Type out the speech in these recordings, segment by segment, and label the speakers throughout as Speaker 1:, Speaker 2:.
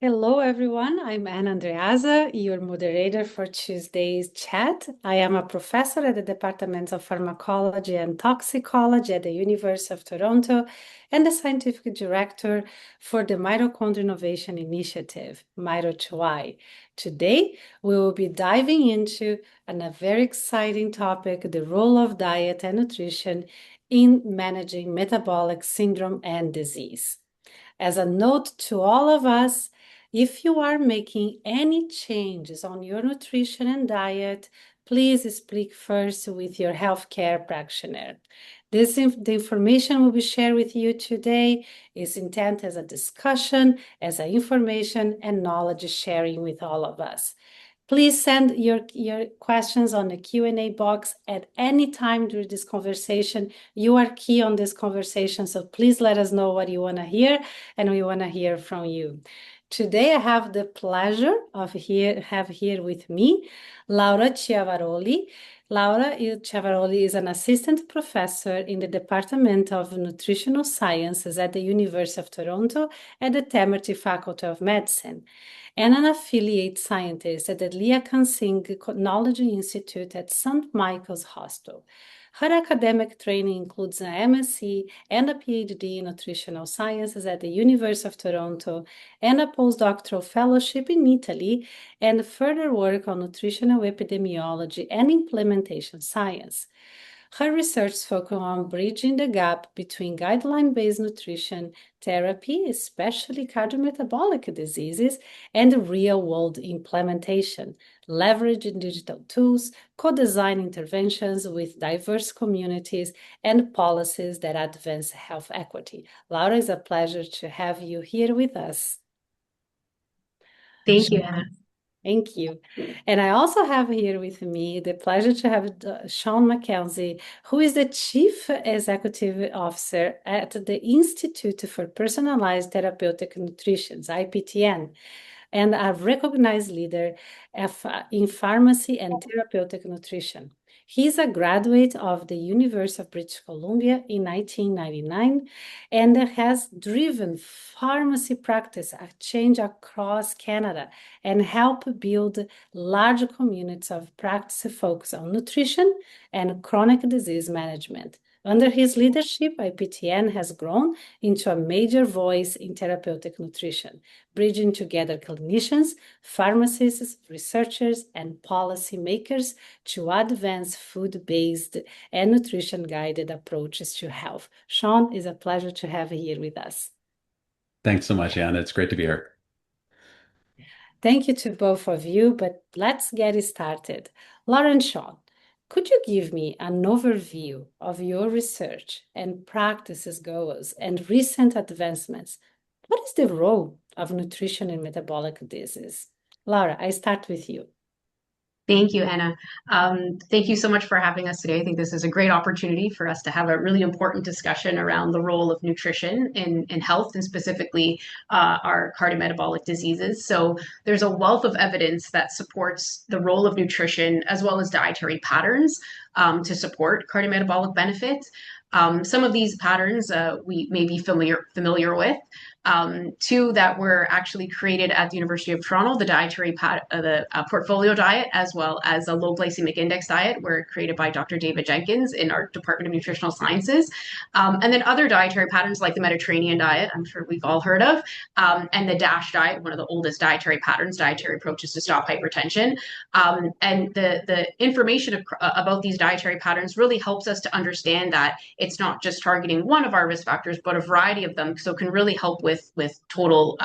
Speaker 1: Hello, everyone. I'm Andreazza, your moderator for Tuesday's chat. I am a professor at the Department of Pharmacology and Toxicology at the University of Toronto and the scientific director for the Mitochondrial Innovation Initiative, MITO2I. Today, we will be diving into a very exciting topic, the role of diet and nutrition in managing metabolic syndrome and disease. As a note to all of us, if you are making any changes on your nutrition and diet, please speak first with your healthcare practitioner. The information will be shared with you today is intended as a discussion, as an information and knowledge sharing with all of us. Please send your questions on the Q&A box at any time during this conversation. You are key on this conversation, so please let us know what you want to hear, and we want to hear from you. Today, I have the pleasure of have here with me Laura Chiavaroli. Laura Chiavaroli is an assistant professor in the Department of Nutritional Sciences at the University of Toronto at the Temerty Faculty of Medicine, and an affiliate scientist at the Lia Kansing Knowledge Institute at St. Michael's Hospital. Her academic training includes an MSc and a PhD in nutritional sciences at the University of Toronto and a postdoctoral fellowship in Italy, and further work on nutritional epidemiology and implementation science. Her research focuses on bridging the gap between guideline-based nutrition therapy, especially cardiometabolic diseases, and real-world implementation, leveraging digital tools, co-design interventions with diverse communities, and policies that advance health equity. Laura, it's a pleasure to have you here with us.
Speaker 2: Thank you, Anna.
Speaker 1: Thank you. And I also have here with me the pleasure to have Sean McKelvey, who is the Chief Executive Officer at the Institute for Personalized Therapeutic Nutrition, IPTN, and a recognized leader in pharmacy and therapeutic nutrition. He's a graduate of the University of British Columbia in 1999 and has driven pharmacy practice a change across Canada and helped build large communities of practice focused on nutrition and chronic disease management. Under his leadership, IPTN has grown into a major voice in therapeutic nutrition, bridging together clinicians, pharmacists, researchers, and policymakers to advance food-based and nutrition-guided approaches to health. Sean, it's a pleasure to have you here with us.
Speaker 3: Thanks so much, Anna. It's great to be here.
Speaker 1: Thank you to both of you, but let's get started. Laura and Sean, could you give me an overview of your research and practices goals and recent advancements? What is the role of nutrition in metabolic disease? Laura, I start with you.
Speaker 2: Thank you, Anna. Thank you so much for having us today. I think this is a great opportunity for us to have a really important discussion around the role of nutrition in health, and specifically our cardiometabolic diseases. So there's a wealth of evidence that supports the role of nutrition as well as dietary patterns to support cardiometabolic benefits. Some of these patterns we may be familiar with. Two that were actually created at the University of Toronto, the portfolio diet, as well as a low glycemic index diet, were created by Dr. David Jenkins in our Department of Nutritional Sciences. And then other dietary patterns like the Mediterranean diet, I'm sure we've all heard of, and the DASH diet, one of the oldest dietary patterns, dietary approaches to stop hypertension. And the information about these dietary patterns really helps us to understand that it's not just targeting one of our risk factors, but a variety of them, so it can really help with total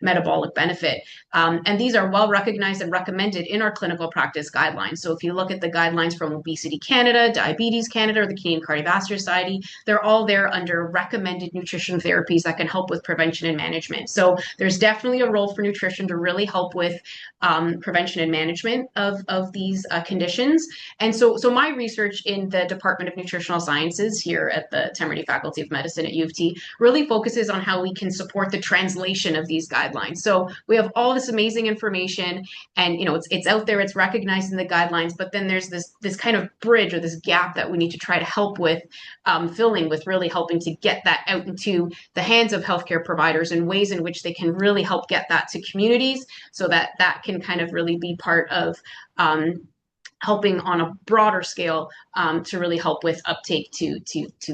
Speaker 2: metabolic benefit. And these are well recognized and recommended in our clinical practice guidelines. So if you look at the guidelines from Obesity Canada, Diabetes Canada, or the Canadian Cardiovascular Society, they're all there under recommended nutrition therapies that can help with prevention and management. So there's definitely a role for nutrition to really help with prevention and management of these conditions. And so my research in the Department of Nutritional Sciences here at the Temerty Faculty of Medicine at U of T really focuses on how we can support the translation of these guidelines. So we have all this amazing information, and it's out there, it's recognized in the guidelines, but then there's this kind of bridge or this gap that we need to try to help with filling, with really helping to get that out into the hands of healthcare providers and ways in which they can really help get that to communities, so that that can kind of really be part of helping on a broader scale to really help with uptake to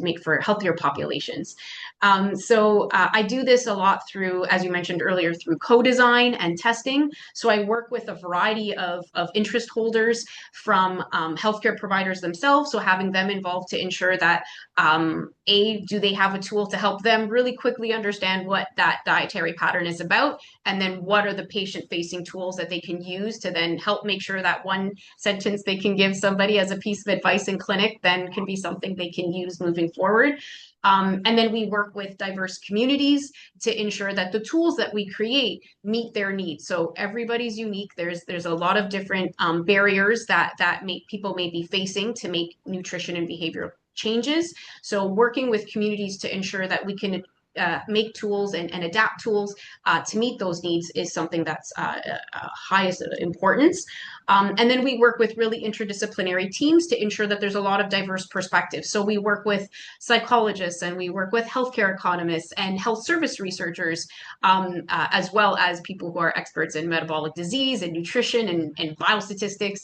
Speaker 2: make for healthier populations. So I do this a lot through, as you mentioned earlier, through co-design and testing. So I work with a variety of interest holders, from healthcare providers themselves, so having them involved to ensure that do they have a tool to help them really quickly understand what that dietary pattern is about, and then what are the patient-facing tools that they can use to then help make sure that one sentence they can give somebody as a piece of advice in clinic then can be something they can use moving forward. And then we work with diverse communities to ensure that the tools that we create meet their needs. So everybody's unique. There's a lot of different barriers that people may be facing to make nutrition and behavioral changes. So working with communities to ensure that we can make tools and adapt tools to meet those needs is something that's highest importance. And then we work with really interdisciplinary teams to ensure that there's a lot of diverse perspectives. So we work with psychologists, and we work with healthcare economists and health service researchers, as well as people who are experts in metabolic disease and nutrition and biostatistics,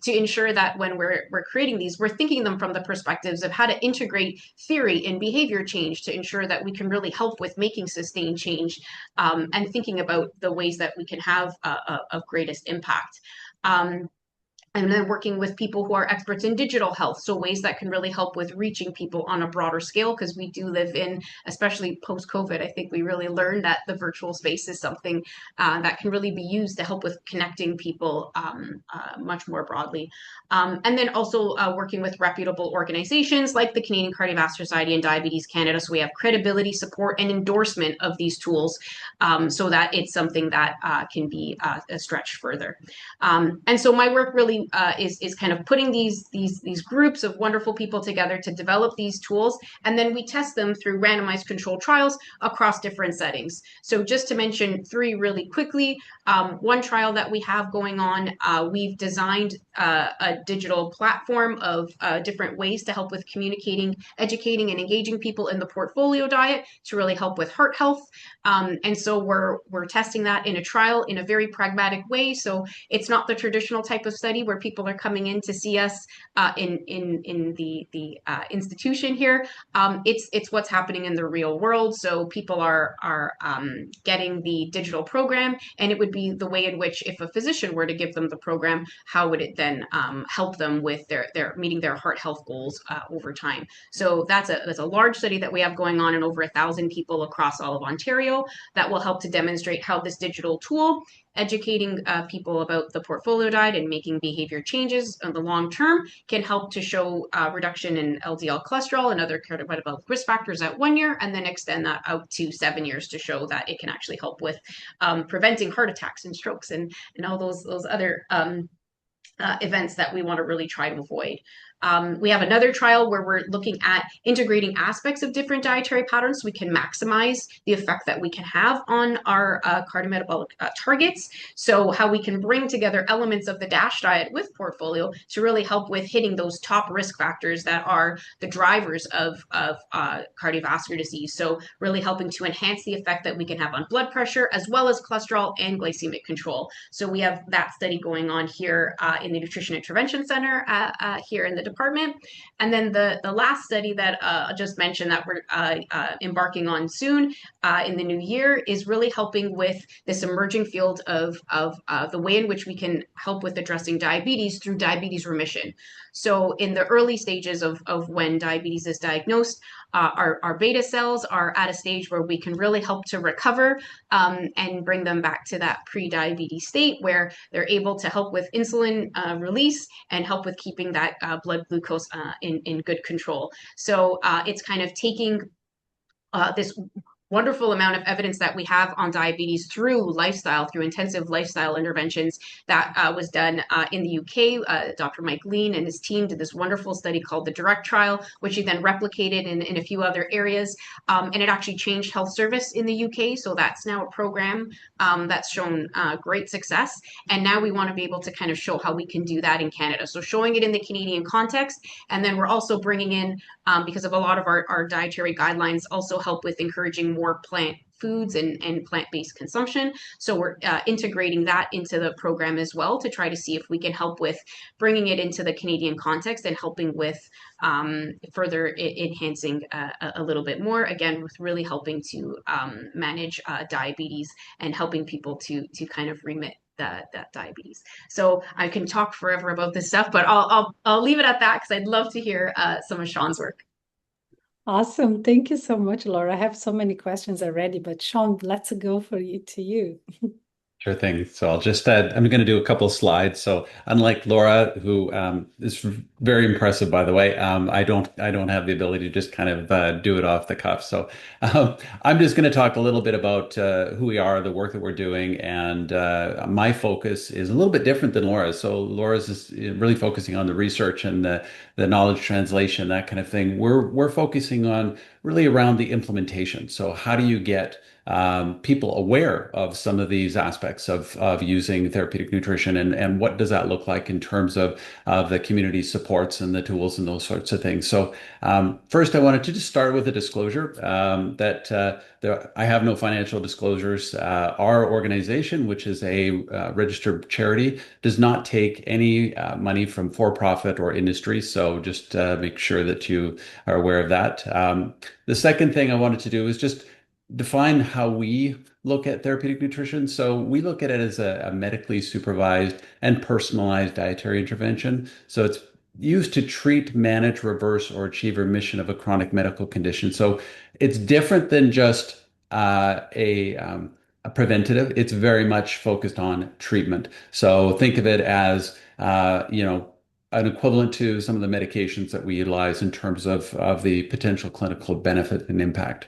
Speaker 2: to ensure that when we're creating these, we're thinking them from the perspectives of how to integrate theory and behavior change to ensure that we can really help with making sustained change, and thinking about the ways that we can have a greatest impact. And then working with people who are experts in digital health, so ways that can really help with reaching people on a broader scale, because we do live in, especially post-COVID, I think we really learned that the virtual space is something that can really be used to help with connecting people much more broadly. And then also working with reputable organizations like the Canadian Cardiovascular Society and Diabetes Canada, so we have credibility, support, and endorsement of these tools, so that it's something that can be stretched further. And so my work really is kind of putting these groups of wonderful people together to develop these tools, and then we test them through randomized controlled trials across different settings. So just to mention three really quickly, one trial that we have going on, we've designed a digital platform of different ways to help with communicating, educating, and engaging people in the portfolio diet to really help with heart health. And so we're testing that in a trial in a very pragmatic way. So it's not the traditional type of study where people are coming in to see us in the institution here. It's what's happening in the real world. So people are getting the digital program, and it would be the way in which, if a physician were to give them the program, how would it then help them with their meeting their heart health goals over time. So that's a large study that we have going on in over 1,000 people across all of Ontario that will help to demonstrate how this digital tool, educating people about the portfolio diet and making behavior changes in the long term, can help to show reduction in LDL cholesterol and other cardiometabolic risk factors at 1 year, and then extend that out to 7 years to show that it can actually help with preventing heart attacks and strokes and all those other events that we want to really try to avoid. We have another trial where we're looking at integrating aspects of different dietary patterns so we can maximize the effect that we can have on our cardiometabolic targets. So how we can bring together elements of the DASH diet with portfolio to really help with hitting those top risk factors that are the drivers of cardiovascular disease. So really helping to enhance the effect that we can have on blood pressure, as well as cholesterol and glycemic control. So we have that study going on here in the Nutrition Intervention Center here in the department. And then the last study that I just mentioned that we're embarking on soon in the new year is really helping with this emerging field of the way in which we can help with addressing diabetes through diabetes remission. So in the early stages of when diabetes is diagnosed, our beta cells are at a stage where we can really help to recover and bring them back to that pre-diabetes state where they're able to help with insulin release and help with keeping that blood glucose in good control. So it's kind of taking this wonderful amount of evidence that we have on diabetes through lifestyle, through intensive lifestyle interventions that was done in the UK. Dr. Mike Lean and his team did this wonderful study called the Direct Trial, which he then replicated in a few other areas. And it actually changed health service in the UK. So that's now a program that's shown great success. And now we want to be able to kind of show how we can do that in Canada. So showing it in the Canadian context. And then we're also bringing in, because of a lot of our dietary guidelines also help with encouraging more plant foods and plant-based consumption. So we're integrating that into the program as well to try to see if we can help with bringing it into the Canadian context and helping with further enhancing a little bit more, again, with really helping to manage diabetes and helping people to kind of remit that diabetes. So I can talk forever about this stuff, but I'll leave it at that because I'd love to hear some of Sean's work.
Speaker 1: Awesome. Thank you so much, Laura. I have so many questions already, but Sean, let's go for you to you.
Speaker 3: Sure thing. So I'll just I'm going to do a couple of slides. So unlike Laura, who is very impressive, by the way, I don't have the ability to just kind of do it off the cuff. So I'm just going to talk a little bit about who we are, the work that we're doing, and my focus is a little bit different than Laura's. So Laura's is really focusing on the research and the knowledge translation, that kind of thing. We're focusing on really around the implementation. So how do you get people aware of some of these aspects of using therapeutic nutrition, and what does that look like in terms of the community supports and the tools and those sorts of things. So first, I wanted to just start with a disclosure that I have no financial disclosures. Our organization, which is a registered charity, does not take any money from for-profit or industry. So just make sure that you are aware of that. The second thing I wanted to do is just define how we look at therapeutic nutrition. So we look at it as a medically supervised and personalized dietary intervention. So it's used to treat, manage, reverse, or achieve remission of a chronic medical condition. So it's different than just a preventative. It's very much focused on treatment. So think of it as an equivalent to some of the medications that we utilize in terms of the potential clinical benefit and impact.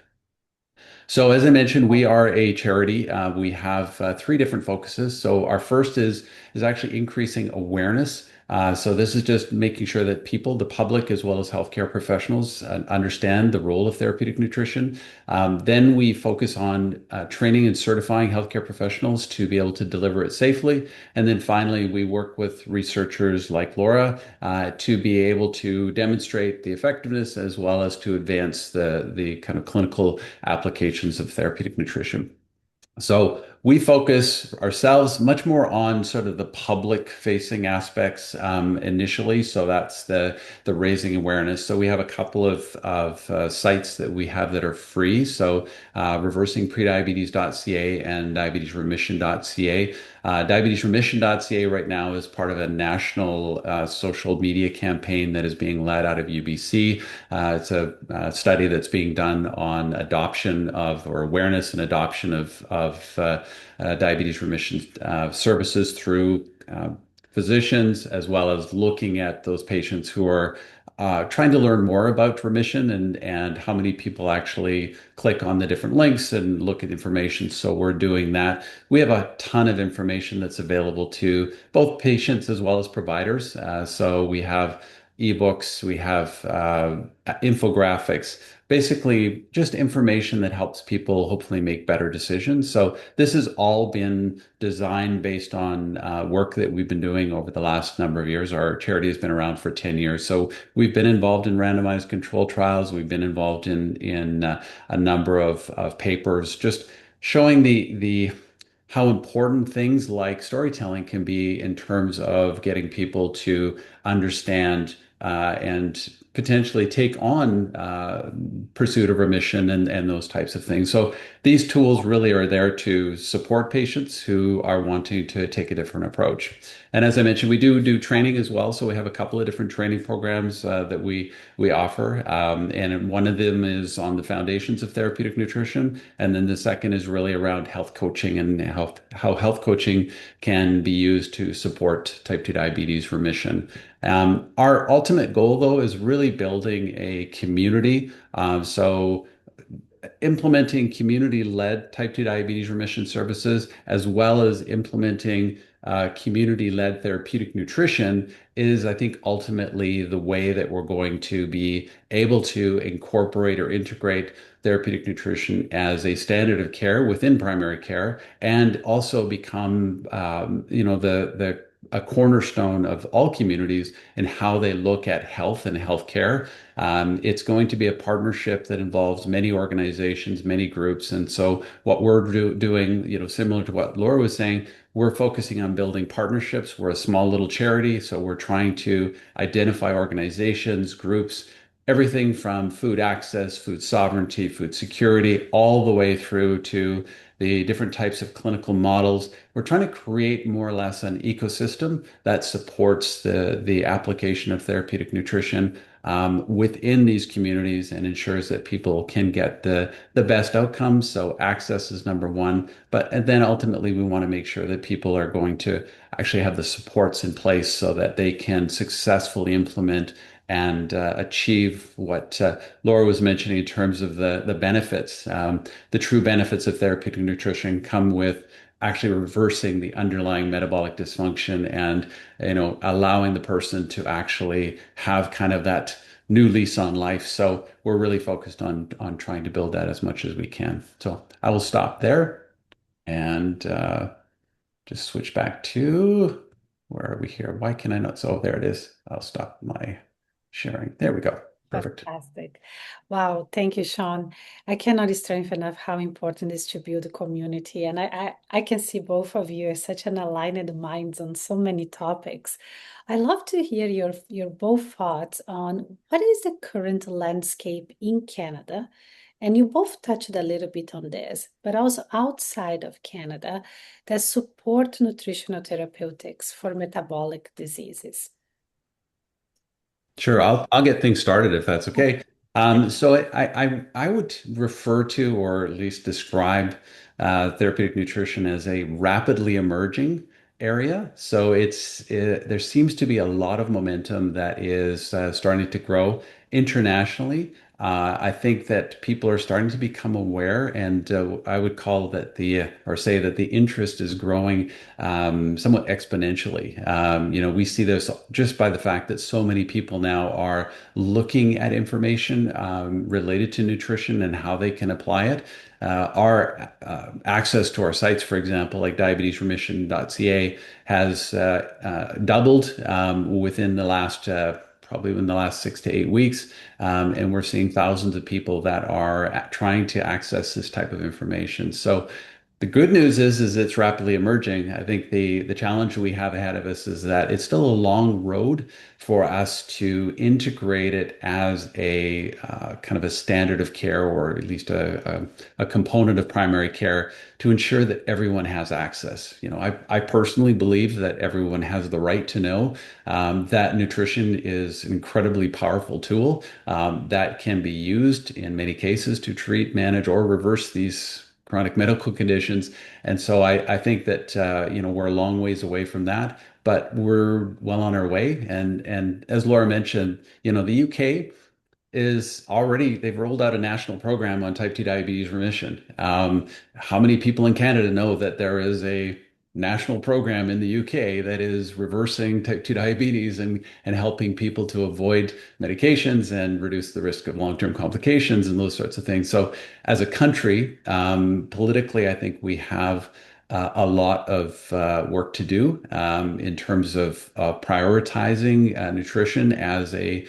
Speaker 3: So as I mentioned, we are a charity. We have three different focuses. So our first is actually increasing awareness. So this is just making sure that people, the public, as well as healthcare professionals, understand the role of therapeutic nutrition. Then we focus on training and certifying healthcare professionals to be able to deliver it safely. And then finally, we work with researchers like Laura to be able to demonstrate the effectiveness as well as to advance the kind of clinical applications of therapeutic nutrition. So we focus ourselves much more on sort of the public facing aspects initially. So that's the raising awareness. So we have a couple of sites that we have that are free. So reversingprediabetes.ca and diabetesremission.ca. Diabetesremission.ca right now is part of a national social media campaign that is being led out of UBC. It's a study that's being done on adoption of, or awareness and adoption of diabetes remission services through physicians, as well as looking at those patients who are trying to learn more about remission and how many people actually click on the different links and look at information. So we're doing that. We have a ton of information that's available to both patients as well as providers. So we have ebooks, we have infographics, basically just information that helps people hopefully make better decisions. So this has all been designed based on work that we've been doing over the last number of years. Our charity has been around for 10 years. So we've been involved in randomized control trials. We've been involved in a number of papers, just showing the how important things like storytelling can be in terms of getting people to understand and potentially take on pursuit of remission and those types of things. So these tools really are there to support patients who are wanting to take a different approach. And as I mentioned, we do training as well. So we have a couple of different training programs that we offer. And one of them is on the foundations of therapeutic nutrition. And then the second is really around health coaching and how health coaching can be used to support type 2 diabetes remission. Our ultimate goal, though, is really building a community. So implementing community-led type 2 diabetes remission services, as well as implementing community-led therapeutic nutrition is, I think, ultimately the way that we're going to be able to incorporate or integrate therapeutic nutrition as a standard of care within primary care, and also become, the a cornerstone of all communities in how they look at health and healthcare. It's going to be a partnership that involves many organizations, many groups, and so what we're doing, similar to what Laura was saying, we're focusing on building partnerships. We're a small little charity, so we're trying to identify organizations, groups, everything from food access, food sovereignty, food security, all the way through to the different types of clinical models. We're trying to create more or less an ecosystem that supports the application of therapeutic nutrition within these communities and ensures that people can get the best outcomes. So access is number one, and then ultimately we want to make sure that people are going to actually have the supports in place so that they can successfully implement and achieve what Laura was mentioning in terms of the benefits. The true benefits of therapeutic nutrition come with actually reversing the underlying metabolic dysfunction and allowing the person to actually have kind of that new lease on life. So we're really focused on trying to build that as much as we can. So I will stop there and just switch back to where are we here? Why can I not? So there it is. I'll stop my sharing. There we go. Perfect.
Speaker 1: Fantastic. Wow. Thank you, Sean. I cannot stress enough how important it is to build a community. And I can see both of you as such an aligned minds on so many topics. I love to hear your both thoughts on what is the current landscape in Canada. And you both touched a little bit on this, but also outside of Canada that support nutritional therapeutics for metabolic diseases.
Speaker 3: Sure, I'll get things started if that's okay. So I would refer to, or at least describe, therapeutic nutrition as a rapidly emerging area. So there seems to be a lot of momentum that is starting to grow internationally. I think that people are starting to become aware, and I would call that or say that the interest is growing somewhat exponentially. We see this just by the fact that so many people now are looking at information related to nutrition and how they can apply it. Our access to our sites, for example, like diabetesremission.ca, has doubled within the last probably in the last 6 to 8 weeks. And we're seeing thousands of people that are trying to access this type of information. So the good news is it's rapidly emerging. I think the challenge we have ahead of us is that it's still a long road for us to integrate it as a kind of a standard of care, or at least a component of primary care, to ensure that everyone has access. I personally believe that everyone has the right to know that nutrition is an incredibly powerful tool that can be used in many cases to treat, manage, or reverse these chronic medical conditions. And so I think that we're a long ways away from that, but we're well on our way. And as Laura mentioned, the UK they've rolled out a national program on type 2 diabetes remission. How many people in Canada know that there is a national program in the UK that is reversing type 2 diabetes and helping people to avoid medications and reduce the risk of long-term complications and those sorts of things? So as a country, politically, I think we have a lot of work to do in terms of prioritizing nutrition as a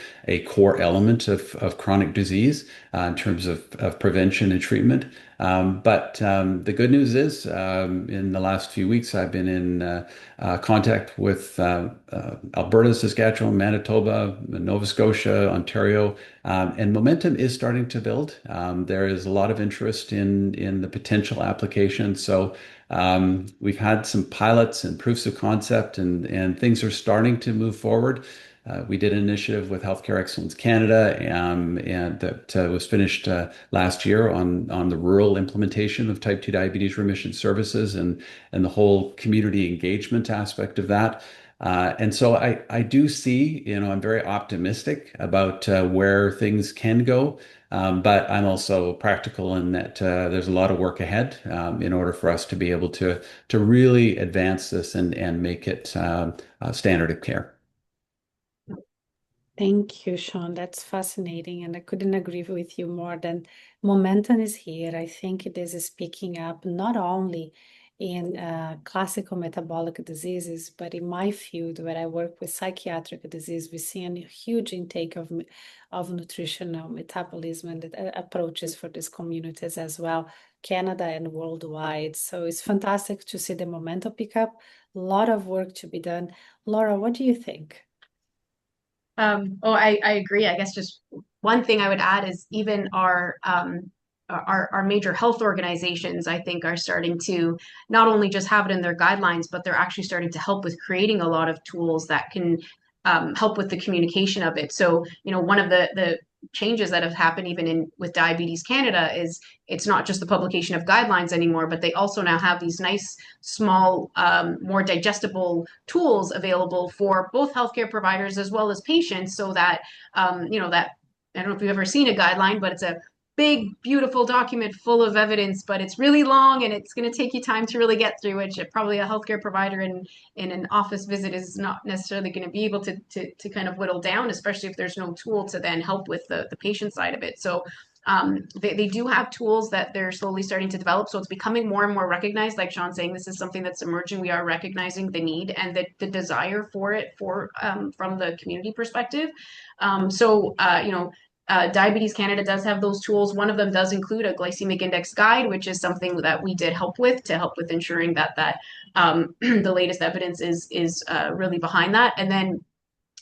Speaker 3: core element of chronic disease in terms of prevention and treatment. But the good news is, in the last few weeks, I've been in contact with Alberta, Saskatchewan, Manitoba, Nova Scotia, Ontario, and momentum is starting to build. There is a lot of interest in the potential application. So we've had some pilots and proofs of concept, and things are starting to move forward. We did an initiative with Healthcare Excellence Canada, and that was finished last year on the rural implementation of type 2 diabetes remission services and the whole community engagement aspect of that. And so I do see, I'm very optimistic about where things can go. But I'm also practical in that there's a lot of work ahead in order for us to be able to really advance this and make it a standard of care.
Speaker 1: Thank you, Sean. That's fascinating, and I couldn't agree with you more than momentum is here. I think it is picking up not only in classical metabolic diseases, but in my field where I work with psychiatric disease, we see a huge intake of nutritional metabolism and approaches for these communities as well, Canada and worldwide. So it's fantastic to see the momentum pick up. A lot of work to be done. Laura, what do you think?
Speaker 2: I agree. I guess just one thing I would add is even our major health organizations, I think, are starting to not only just have it in their guidelines, but they're actually starting to help with creating a lot of tools that can help with the communication of it. So, one of the changes that have happened even in with Diabetes Canada is it's not just the publication of guidelines anymore, but they also now have these nice, small, more digestible tools available for both healthcare providers as well as patients, so that that I don't know if you've ever seen a guideline, but it's a big, beautiful document full of evidence, but it's really long and it's going to take you time to really get through, which probably a healthcare provider in an office visit is not necessarily going to be able to kind of whittle down, especially if there's no tool to then help with the patient side of it. So they do have tools that they're slowly starting to develop. So it's becoming more and more recognized. Like Sean saying, this is something that's emerging. We are recognizing the need and the desire for it from the community perspective. Diabetes Canada does have those tools. One of them does include a glycemic index guide, which is something that we did help with to help with ensuring that the latest evidence is really behind that. And then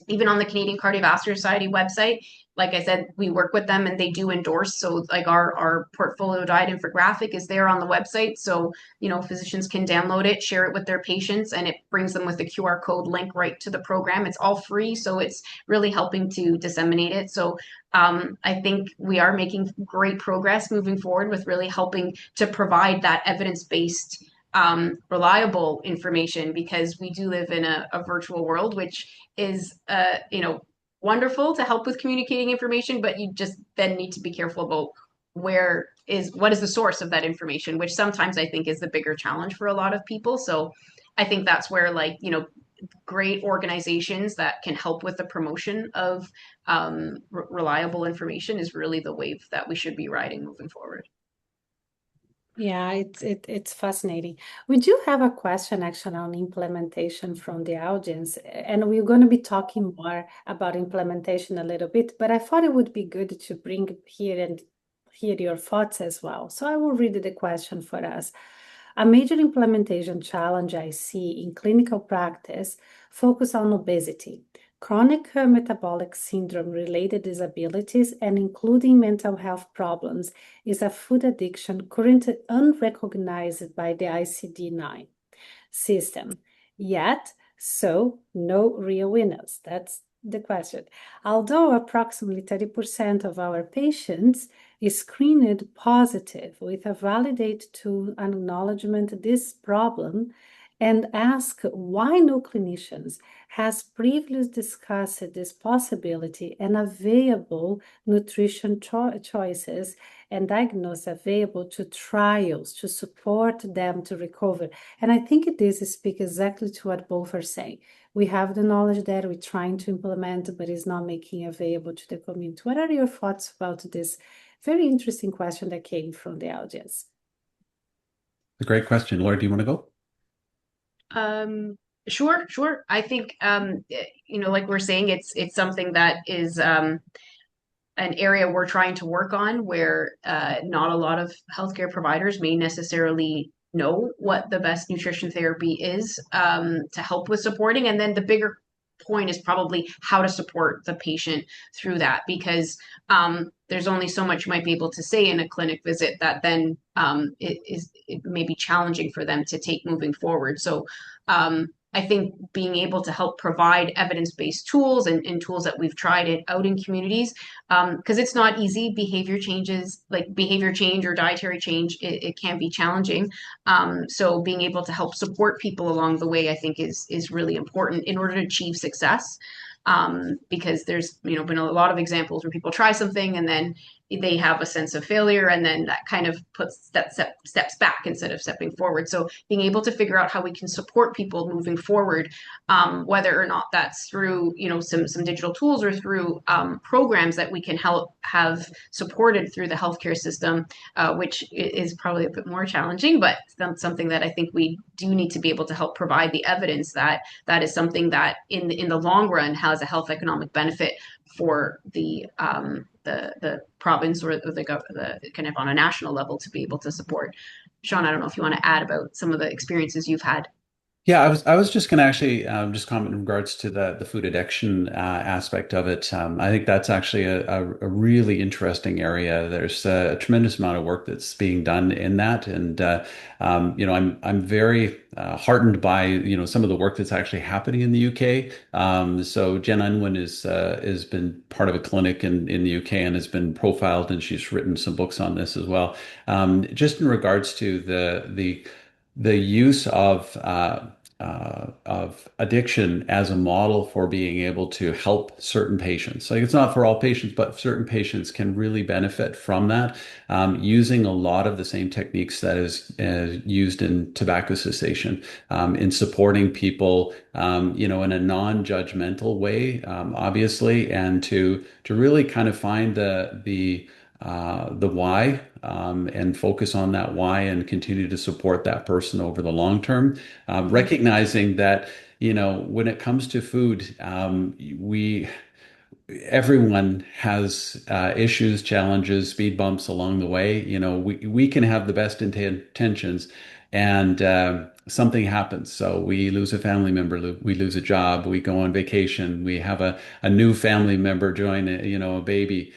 Speaker 2: even on the Canadian Cardiovascular Society website, like I said, we work with them and they do endorse. So like our portfolio diet infographic is there on the website. So, physicians can download it, share it with their patients, and it brings them with a QR code link right to the program. It's all free. So it's really helping to disseminate it. So I think we are making great progress moving forward with really helping to provide that evidence-based reliable information, because we do live in a virtual world, which is, wonderful to help with communicating information, but you just then need to be careful about what is the source of that information, which sometimes I think is the bigger challenge for a lot of people. So I think that's where great organizations that can help with the promotion of reliable information is really the wave that we should be riding moving forward.
Speaker 1: Yeah, it's fascinating. We do have a question actually on implementation from the audience, and we're going to be talking more about implementation a little bit, but I thought it would be good to bring here and hear your thoughts as well. So I will read the question for us. A major implementation challenge I see in clinical practice focus on obesity, chronic metabolic syndrome related disabilities, and including mental health problems is a food addiction currently unrecognized by the ICD-9 system. Yet, so no real winners. That's the question. Although approximately 30% of our patients is screened positive with a validate to acknowledgement this problem, and ask why no clinicians has previously discussed this possibility and available nutrition choices and diagnosis available to trials to support them to recover. And I think this speaks exactly to what both are saying. We have the knowledge that we're trying to implement, but it's not making available to the community. What are your thoughts about this very interesting question that came from the audience?
Speaker 3: A great question. Laura, do you want to go?
Speaker 2: Sure. I think, like we're saying, it's something that is an area we're trying to work on, where not a lot of healthcare providers may necessarily know what the best nutrition therapy is to help with supporting. And then the bigger point is probably how to support the patient through that, because there's only so much you might be able to say in a clinic visit that then it may be challenging for them to take moving forward. So I think being able to help provide evidence-based tools and tools that we've tried it out in communities, because it's not easy. Behavior changes, like behavior change or dietary change, it can be challenging. So being able to help support people along the way, I think is really important in order to achieve success. Because there's been a lot of examples where people try something and then they have a sense of failure, and then that kind of puts that steps back instead of stepping forward. So being able to figure out how we can support people moving forward, whether or not that's through some digital tools or through programs that we can help have supported through the healthcare system, which is probably a bit more challenging, but that's something that I think we do need to be able to help provide the evidence that that is something that in the long run has a health economic benefit for the province or the kind of on a national level to be able to support. Sean, I don't know if you want to add about some of the experiences you've had.
Speaker 3: Yeah, I was just going to actually just comment in regards to the food addiction aspect of it. I think that's actually a really interesting area. There's a tremendous amount of work that's being done in that, and I'm very heartened by some of the work that's actually happening in the UK. So Jen Unwin is has been part of a clinic in the UK and has been profiled, and she's written some books on this as well. Just in regards to the use of addiction as a model for being able to help certain patients. Like it's not for all patients, but certain patients can really benefit from that, using a lot of the same techniques that is used in tobacco cessation, in supporting people, in a non-judgmental way, obviously, and to really kind of find the why, and focus on that why and continue to support that person over the long term. Recognizing that, when it comes to food, everyone has issues, challenges, speed bumps along the way. We can have the best intentions, and something happens. So we lose a family member, we lose a job, we go on vacation, we have a new family member join, a baby.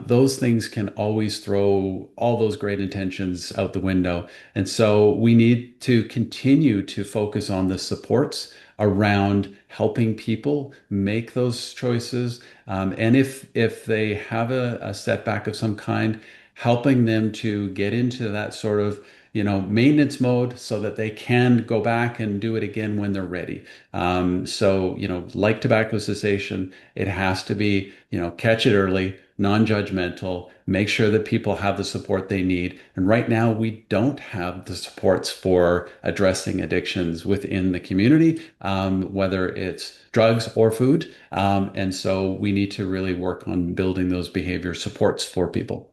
Speaker 3: Those things can always throw all those great intentions out the window. And so we need to continue to focus on the supports around helping people make those choices. And if they have a setback of some kind, helping them to get into that sort of maintenance mode so that they can go back and do it again when they're ready. So, like tobacco cessation, it has to be, catch it early, non-judgmental, make sure that people have the support they need. And right now, we don't have the supports for addressing addictions within the community, whether it's drugs or food. And so we need to really work on building those behavior supports for people.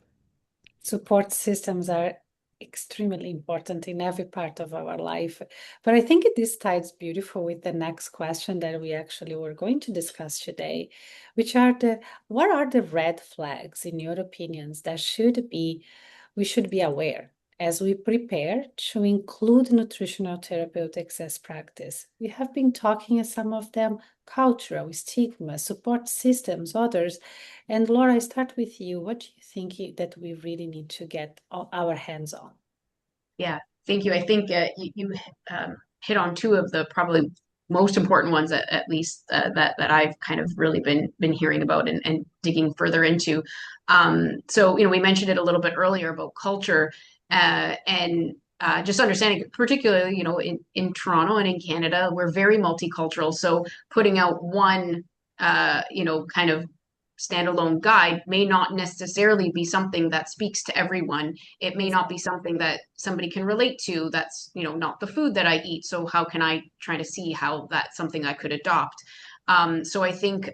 Speaker 1: Support systems are extremely important in every part of our life. But I think this ties beautiful with the next question that we actually were going to discuss today, which are what are the red flags, in your opinions, that we should be aware as we prepare to include nutritional therapeutics as practice? We have been talking some of them: cultural, stigma, support systems, others. And Laura, I start with you. What do you think that we really need to get our hands on?
Speaker 2: Yeah, thank you. I think you hit on two of the probably most important ones, at least that I've kind of really been hearing about and digging further into. So we mentioned it a little bit earlier about culture, and just understanding, particularly in Toronto and in Canada, we're very multicultural. So putting out one kind of standalone guide may not necessarily be something that speaks to everyone. It may not be something that somebody can relate to. That's not the food that I eat. So how can I try to see how that's something I could adopt? So I think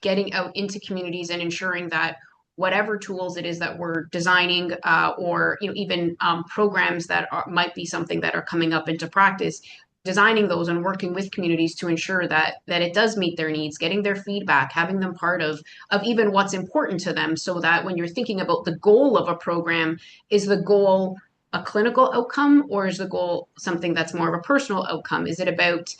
Speaker 2: getting out into communities and ensuring that whatever tools it is that we're designing, or even programs that might be something that are coming up into practice, designing those and working with communities to ensure that it does meet their needs, getting their feedback, having them part of even what's important to them, so that when you're thinking about the goal of a program, is the goal a clinical outcome, or is the goal something that's more of a personal outcome? Is it about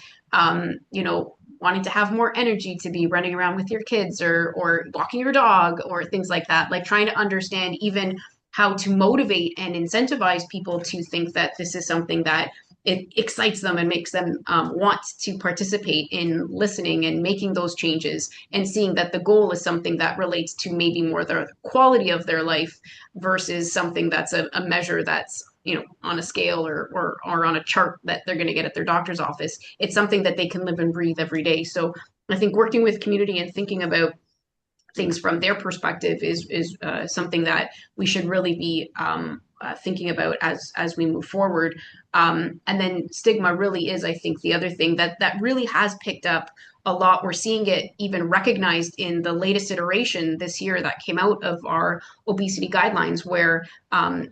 Speaker 2: wanting to have more energy to be running around with your kids, or walking your dog, or things like that? Like trying to understand even how to motivate and incentivize people to think that this is something that it excites them and makes them want to participate in listening and making those changes, and seeing that the goal is something that relates to maybe more the quality of their life versus something that's a measure that's, on a scale or on a chart that they're going to get at their doctor's office. It's something that they can live and breathe every day. So I think working with community and thinking about things from their perspective is something that we should really be thinking about as we move forward. And then stigma really is, I think, the other thing that really has picked up a lot. We're seeing it even recognized in the latest iteration this year that came out of our obesity guidelines, where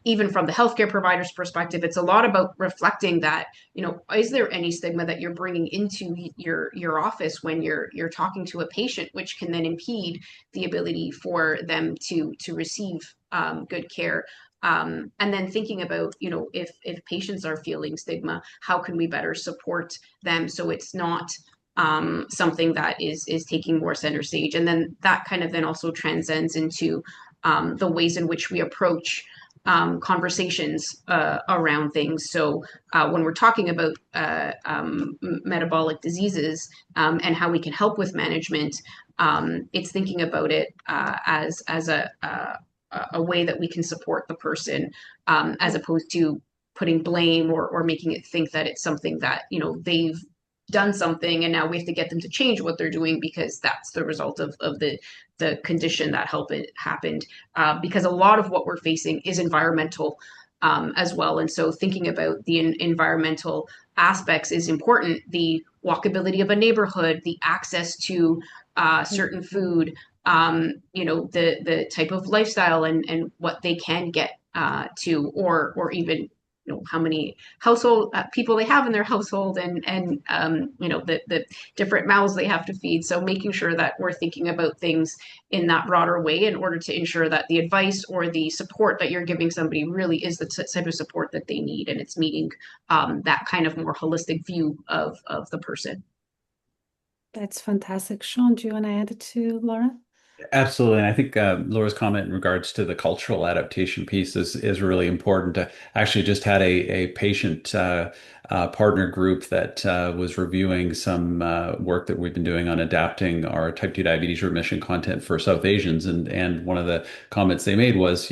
Speaker 2: even from the healthcare provider's perspective, it's a lot about reflecting that, is there any stigma that you're bringing into your office when you're talking to a patient, which can then impede the ability for them to receive good care. And then thinking about, if patients are feeling stigma, how can we better support them so it's not something that is taking more center stage. And then that kind of then also transcends into the ways in which we approach conversations around things. So when we're talking about metabolic diseases and how we can help with management, it's thinking about it as a way that we can support the person, as opposed to putting blame or making it think that it's something that, they've done something and now we have to get them to change what they're doing because that's the result of the condition that happened. Because a lot of what we're facing is environmental as well. And so thinking about the environmental aspects is important. The walkability of a neighborhood, the access to certain food, the type of lifestyle and what they can get to, or even how many household people they have in their household, and the different mouths they have to feed. So making sure that we're thinking about things in that broader way in order to ensure that the advice or the support that you're giving somebody really is the type of support that they need, and it's meeting that kind of more holistic view of the person.
Speaker 1: That's fantastic. Sean, do you want to add it to Laura?
Speaker 3: Absolutely. And I think Laura's comment in regards to the cultural adaptation piece is really important. I actually just had a patient partner group that was reviewing some work that we've been doing on adapting our type 2 diabetes remission content for South Asians. And one of the comments they made was,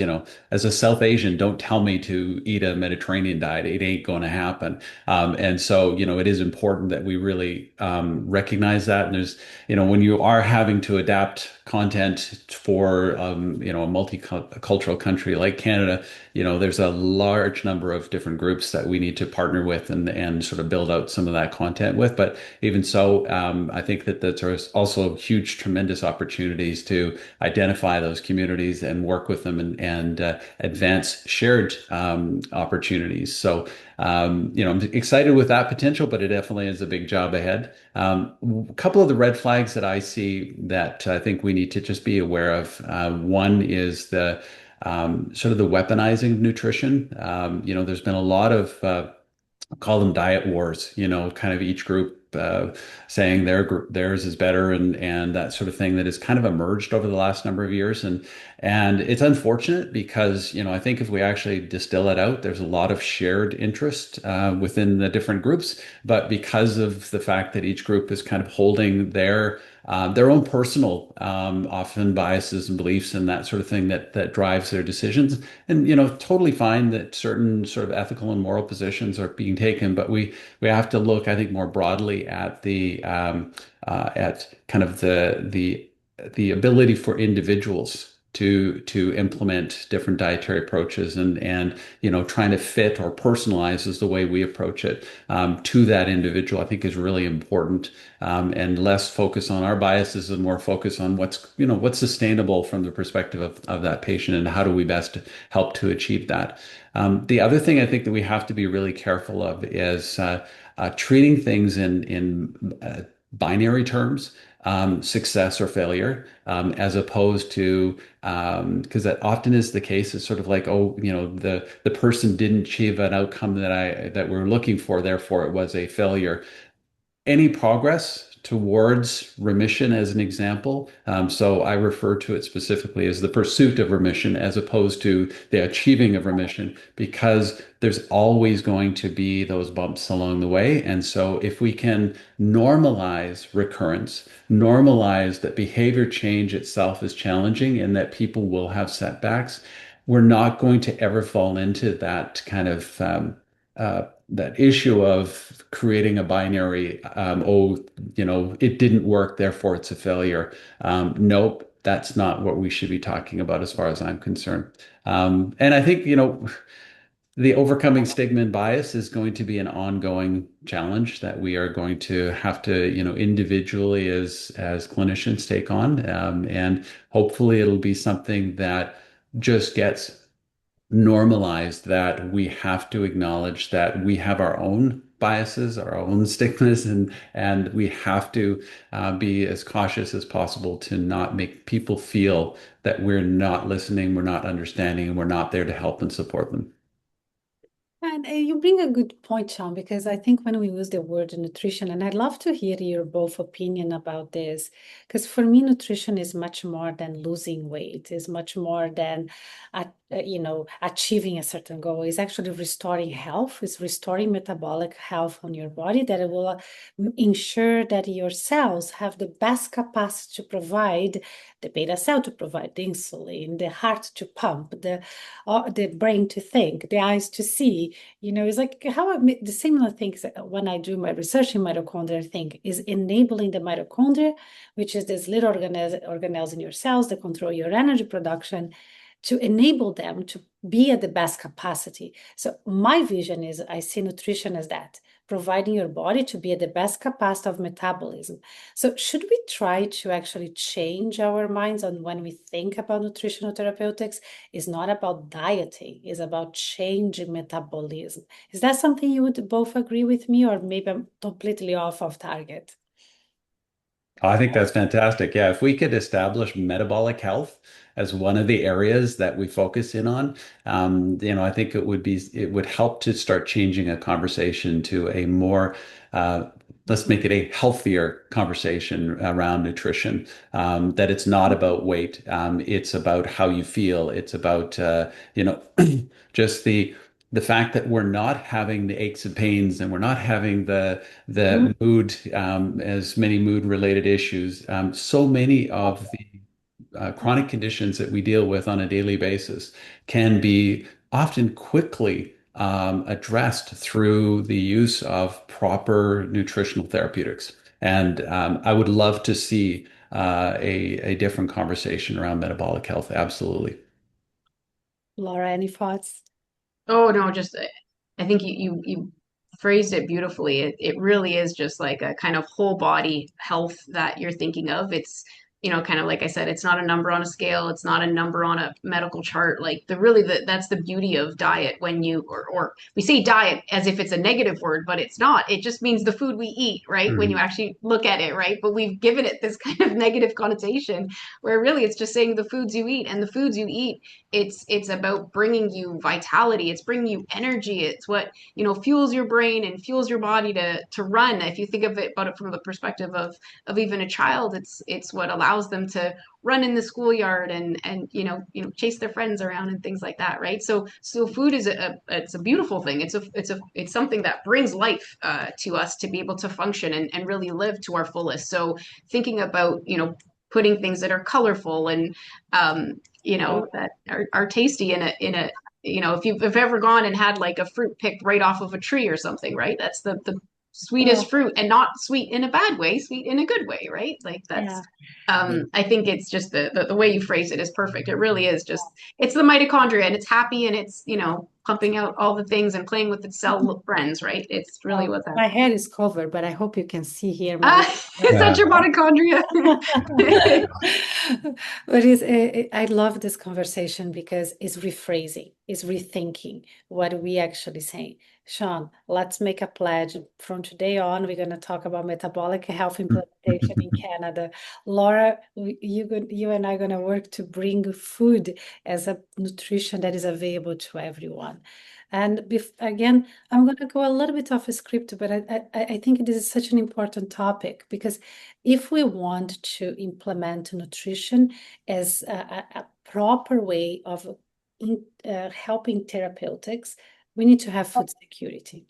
Speaker 3: as a South Asian, don't tell me to eat a Mediterranean diet. It ain't going to happen. And so, it is important that we really recognize that. And there's, when you are having to adapt content for a multicultural country like Canada, there's a large number of different groups that we need to partner with and sort of build out some of that content with. But even so, I think that there's also huge, tremendous opportunities to identify those communities and work with them and advance shared opportunities. So I'm excited with that potential, but it definitely is a big job ahead. A couple of the red flags that I see that I think we need to just be aware of. One is the sort of the weaponizing of nutrition. There's been a lot of call them diet wars, kind of each group saying theirs is better and that sort of thing that has kind of emerged over the last number of years. And it's unfortunate because, I think if we actually distill it out, there's a lot of shared interest within the different groups. But because of the fact that each group is kind of holding their own personal, often biases and beliefs and that sort of thing that drives their decisions. And, totally fine that certain sort of ethical and moral positions are being taken, but we have to look, I think, more broadly at the at kind of the ability for individuals to implement different dietary approaches and trying to fit or personalize is the way we approach it to that individual, I think is really important, and less focus on our biases and more focus on what's sustainable from the perspective of that patient and how do we best help to achieve that. The other thing I think that we have to be really careful of is treating things in binary terms, success or failure, as opposed to, because that often is the case. It's sort of like, the person didn't achieve an outcome that we're looking for, therefore it was a failure. Any progress towards remission as an example. So I refer to it specifically as the pursuit of remission as opposed to the achieving of remission, because there's always going to be those bumps along the way. And so if we can normalize recurrence, normalize that behavior change itself is challenging and that people will have setbacks, we're not going to ever fall into that kind of that issue of creating a binary, it didn't work, therefore it's a failure. Nope, that's not what we should be talking about as far as I'm concerned. And I think, the overcoming stigma and bias is going to be an ongoing challenge that we are going to have to, individually as clinicians take on. And hopefully it'll be something that just gets normalized, that we have to acknowledge that we have our own biases, our own stigmas, and we have to be as cautious as possible to not make people feel that we're not listening, we're not understanding, and we're not there to help and support them.
Speaker 1: And you bring a good point, Sean, because I think when we use the word nutrition, and I'd love to hear your both opinion about this, because for me, nutrition is much more than losing weight, is much more than, achieving a certain goal. It's actually restoring health, it's restoring metabolic health on your body that it will ensure that your cells have the best capacity to provide the beta cell to provide the insulin, the heart to pump, the brain to think, the eyes to see. It's like how the similar things when I do my research in mitochondria thing is enabling the mitochondria, which is this little organelles in your cells that control your energy production, to enable them to be at the best capacity. So my vision is I see nutrition as that, providing your body to be at the best capacity of metabolism. So should we try to actually change our minds on when we think about nutritional therapeutics? It's not about dieting, it's about changing metabolism. Is that something you would both agree with me, or maybe I'm completely off of target?
Speaker 3: I think that's fantastic. Yeah, if we could establish metabolic health as one of the areas that we focus in on, I think it would help to start changing a conversation to a more, let's make it a healthier conversation around nutrition. That it's not about weight, it's about how you feel. It's about, just the fact that we're not having the aches and pains, and we're not having the mood, as many mood related issues. So many of the chronic conditions that we deal with on a daily basis can be often quickly addressed through the use of proper nutritional therapeutics. And I would love to see a different conversation around metabolic health. Absolutely.
Speaker 1: Laura, any thoughts?
Speaker 2: Oh no, just I think you phrased it beautifully. It really is just like a kind of whole body health that you're thinking of. It's, kind of like I said, it's not a number on a scale, it's not a number on a medical chart. Like that's the beauty of diet when or we say diet as if it's a negative word, but it's not. It just means the food we eat, right? When you
Speaker 3: Mhm.
Speaker 2: actually look at it, right? But we've given it this kind of negative connotation where really it's just saying the foods you eat, and the foods you eat, it's about bringing you vitality, it's bringing you energy, it's what fuels your brain and fuels your body to run. If you think of it about it from the perspective of even a child, it's what allows them to run in the schoolyard and chase their friends around and things like that, right? So food is it's a beautiful thing. It's something that brings life to us to be able to function and really live to our fullest. So thinking about putting things that are colorful and that are tasty in a if you've ever gone and had like a fruit picked right off of a tree or something, right? That's the
Speaker 1: Yeah,
Speaker 2: sweetest fruit, and not sweet in a bad way, sweet in a good way, right? Like that's
Speaker 1: yeah.
Speaker 2: I think it's just the way you phrase it is perfect. It really is just it's the mitochondria, and it's happy, and it's pumping out all the things and playing with its cell friends, right? It's really
Speaker 1: Well,
Speaker 2: what that
Speaker 1: my head is covered, but I hope you can see here my.
Speaker 2: ah, is that your mitochondria?
Speaker 1: But I love this conversation because it's rephrasing, it's rethinking what we actually say. Sean, let's make a pledge. From today on, we're going to talk about metabolic health implementation in Canada. Laura, you and I are going to work to bring food as a nutrition that is available to everyone. And again, I'm going to go a little bit off script, but I think this is such an important topic because if we want to implement nutrition as a proper way of helping therapeutics, we need to have food security.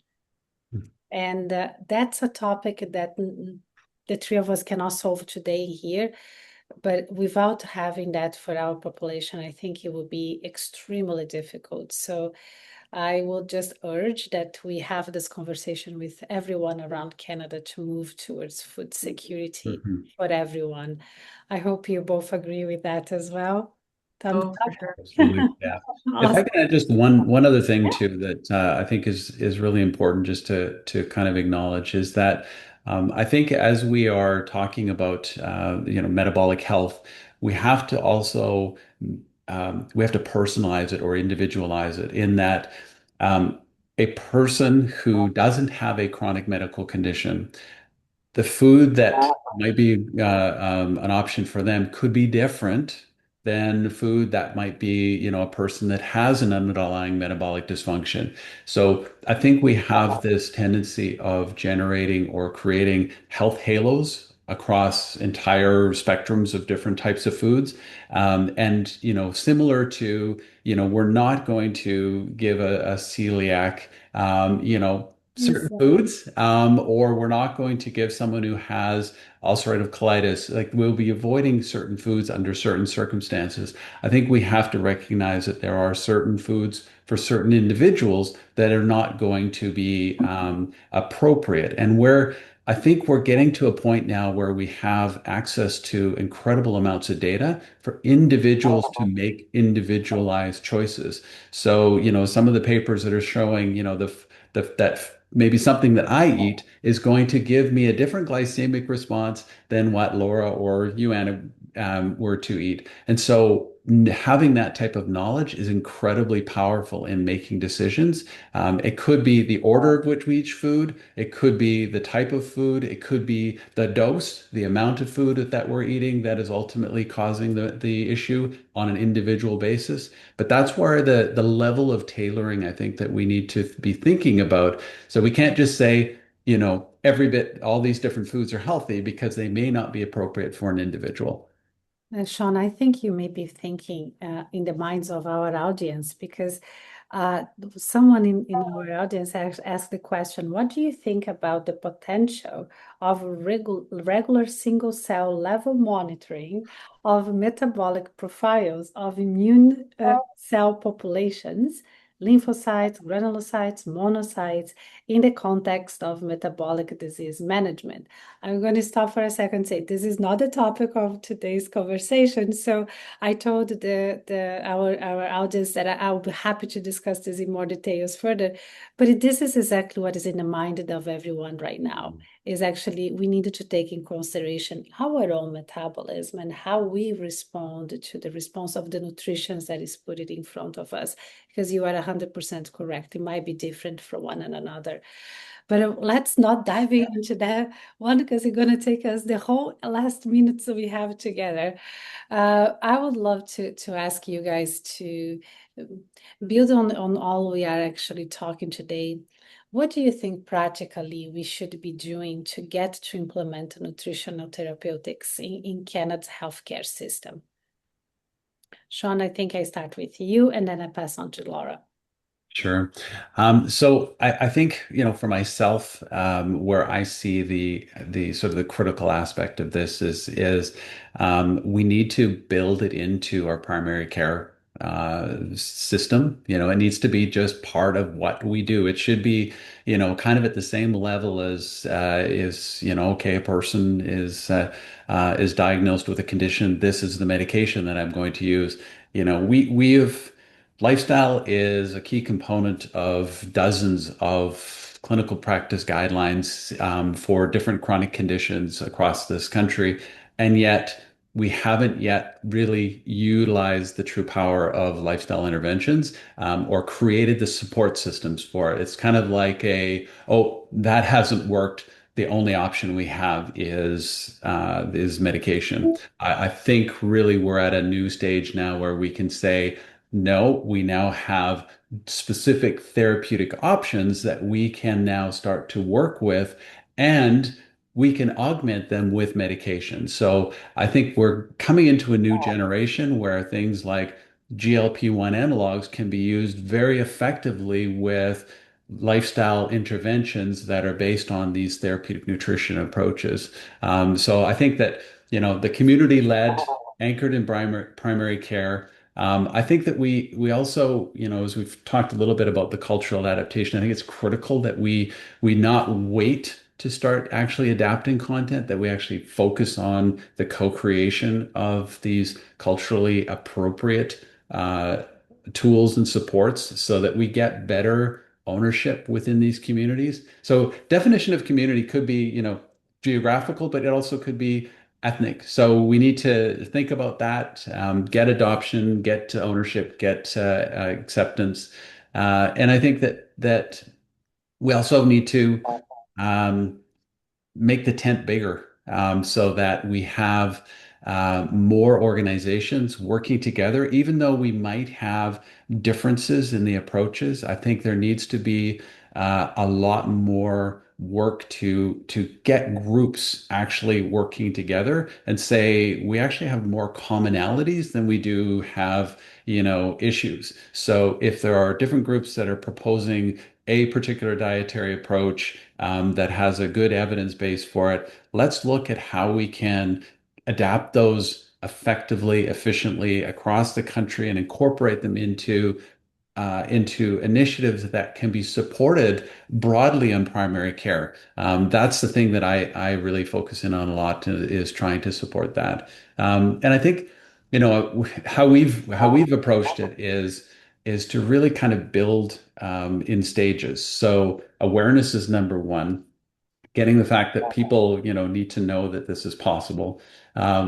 Speaker 1: And that's a topic that the three of us cannot solve today here. But without having that for our population, I think it would be extremely difficult. So I will just urge that we have this conversation with everyone around Canada to move towards food security for everyone. I hope you both agree with that as well. Thumbs
Speaker 2: Oh, for
Speaker 1: up.
Speaker 2: sure.
Speaker 3: Absolutely. Yeah. If I
Speaker 1: Awesome.
Speaker 3: can add just one other thing too that I think is really important just to kind of acknowledge is that I think as we are talking about metabolic health, we have to also we have to personalize it or individualize it in that a person who doesn't have a chronic medical condition, the food that might be an option for them could be different than food that might be, a person that has an underlying metabolic dysfunction. So I think we have this tendency of generating or creating health halos across entire spectrums of different types of foods. And, similar to, we're not going to give a celiac, certain foods, or we're not going to give someone who has ulcerative colitis, like we'll be avoiding certain foods under certain circumstances. I think we have to recognize that there are certain foods for certain individuals that are not going to be appropriate. And where I think we're getting to a point now where we have access to incredible amounts of data for individuals to make individualized choices. So, some of the papers that are showing, that maybe something that I eat is going to give me a different glycemic response than what Laura or you, Anna, were to eat. And so having that type of knowledge is incredibly powerful in making decisions. It could be the order of which we eat food. It could be the type of food. It could be the dose, the amount of food that we're eating that is ultimately causing the issue on an individual basis. But that's where the level of tailoring, I think, that we need to be thinking about. So we can't just say, every bit, all these different foods are healthy because they may not be appropriate for an individual.
Speaker 1: Sean, I think you may be thinking in the minds of our audience because uh, someone in our audience asked the question, what do you think about the potential of regular single cell level monitoring of metabolic profiles of immune cell populations, lymphocytes, granulocytes, monocytes, in the context of metabolic disease management? I'm going to stop for a second and say this is not the topic of today's conversation. So I told our audience that I'll be happy to discuss this in more details further. But this is exactly what is in the mind of everyone right now. Is actually we needed to take in consideration our own metabolism and how we respond to the response of the nutrition that is put it in front of us. Because you are 100% correct. It might be different from one and another. But let's not dive into that one because it's going to take us the whole last minutes we have together. I would love to ask you guys to build on all we are actually talking today. What do you think practically we should be doing to get to implement nutritional therapeutics in Canada's healthcare system? Sean, I think I start with you and then I pass on to Laura.
Speaker 3: Sure. So I think, for myself, where I see the sort of the critical aspect of this is we need to build it into our primary care system. It needs to be just part of what we do. It should be, kind of at the same level as okay, a person is diagnosed with a condition. This is the medication that I'm going to use. We have. Lifestyle is a key component of dozens of clinical practice guidelines for different chronic conditions across this country. And yet, we haven't yet really utilized the true power of lifestyle interventions or created the support systems for it. It's kind of like oh, that hasn't worked. The only option we have is medication. I think really we're at a new stage now where we can say, No, we now have specific therapeutic options that we can now start to work with, and we can augment them with medication. So I think we're coming into a new generation where things like GLP-1 analogs can be used very effectively with lifestyle interventions that are based on these therapeutic nutrition approaches. So I think that, the community-led, anchored in primary care. I think that we also, as we've talked a little bit about the cultural adaptation, I think it's critical that we not wait to start actually adapting content, that we actually focus on the co-creation of these culturally appropriate tools and supports so that we get better ownership within these communities. So definition of community could be, geographical, but it also could be ethnic. So we need to think about that, get adoption, get ownership, get acceptance. And I think that we also need to um, make the tent bigger, so that we have more organizations working together. Even though we might have differences in the approaches, I think there needs to be a lot more work to get groups actually working together and say we actually have more commonalities than we do have, issues. So if there are different groups that are proposing a particular dietary approach that has a good evidence base for it, let's look at how we can adapt those effectively, efficiently across the country and incorporate them into initiatives that can be supported broadly in primary care. That's the thing that I really focus in on a lot, is trying to support that. And I think, how we've approached it is to really kind of build in stages. So awareness is number one, getting the fact that people, need to know that this is possible.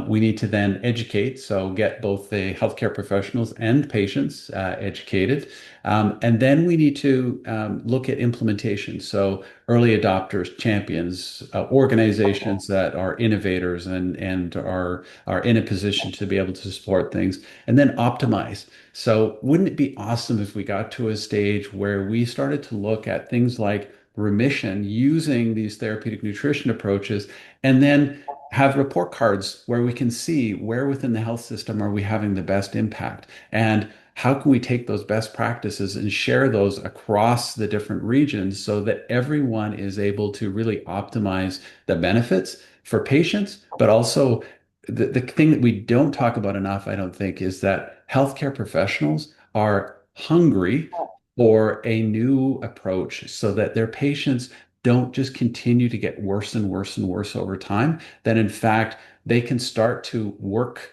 Speaker 3: We need to then educate, so get both the healthcare professionals and patients educated. And then we need to look at implementation. So early adopters, champions, organizations that are innovators and are in a position to be able to support things, and then optimize. So wouldn't it be awesome if we got to a stage where we started to look at things like remission using these therapeutic nutrition approaches, and then have report cards where we can see where within the health system are we having the best impact, and how can we take those best practices and share those across the different regions so that everyone is able to really optimize the benefits for patients. But also, the thing that we don't talk about enough, I don't think, is that healthcare professionals are hungry for a new approach so that their patients don't just continue to get worse and worse and worse over time, that in fact they can start to work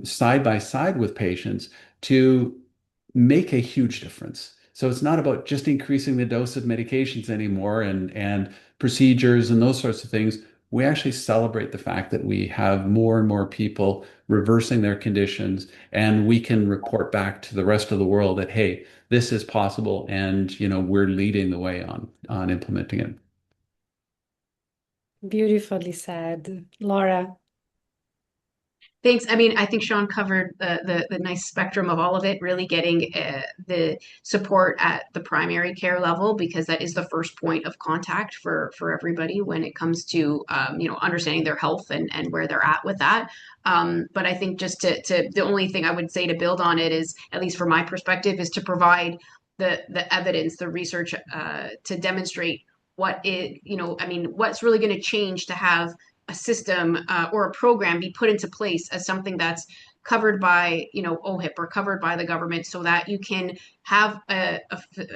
Speaker 3: side by side with patients to make a huge difference. So it's not about just increasing the dose of medications anymore and procedures and those sorts of things. We actually celebrate the fact that we have more and more people reversing their conditions, and we can report back to the rest of the world that, hey, this is possible, and we're leading the way on implementing it.
Speaker 1: Beautifully said, Laura.
Speaker 2: Thanks. I mean, I think Sean covered the nice spectrum of all of it, really getting the support at the primary care level, because that is the first point of contact for everybody when it comes to understanding their health and where they're at with that. But I think just to the only thing I would say to build on it is, at least from my perspective, is to provide the evidence, the research to demonstrate what's really going to change to have a system or a program be put into place as something that's covered by OHIP or covered by the government, so that you can have a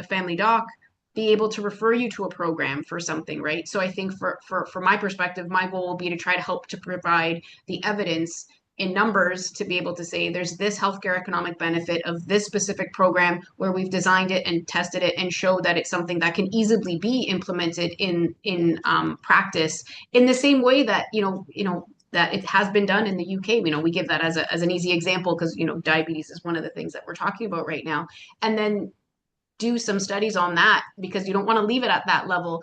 Speaker 2: family doc be able to refer you to a program for something, right? So I think for my perspective, my goal will be to try to help to provide the evidence in numbers to be able to say there's this healthcare economic benefit of this specific program where we've designed it and tested it and show that it's something that can easily be implemented in practice in the same way that that it has been done in the UK. We give that as an easy example because diabetes is one of the things that we're talking about right now, and then do some studies on that, because you don't want to leave it at that level,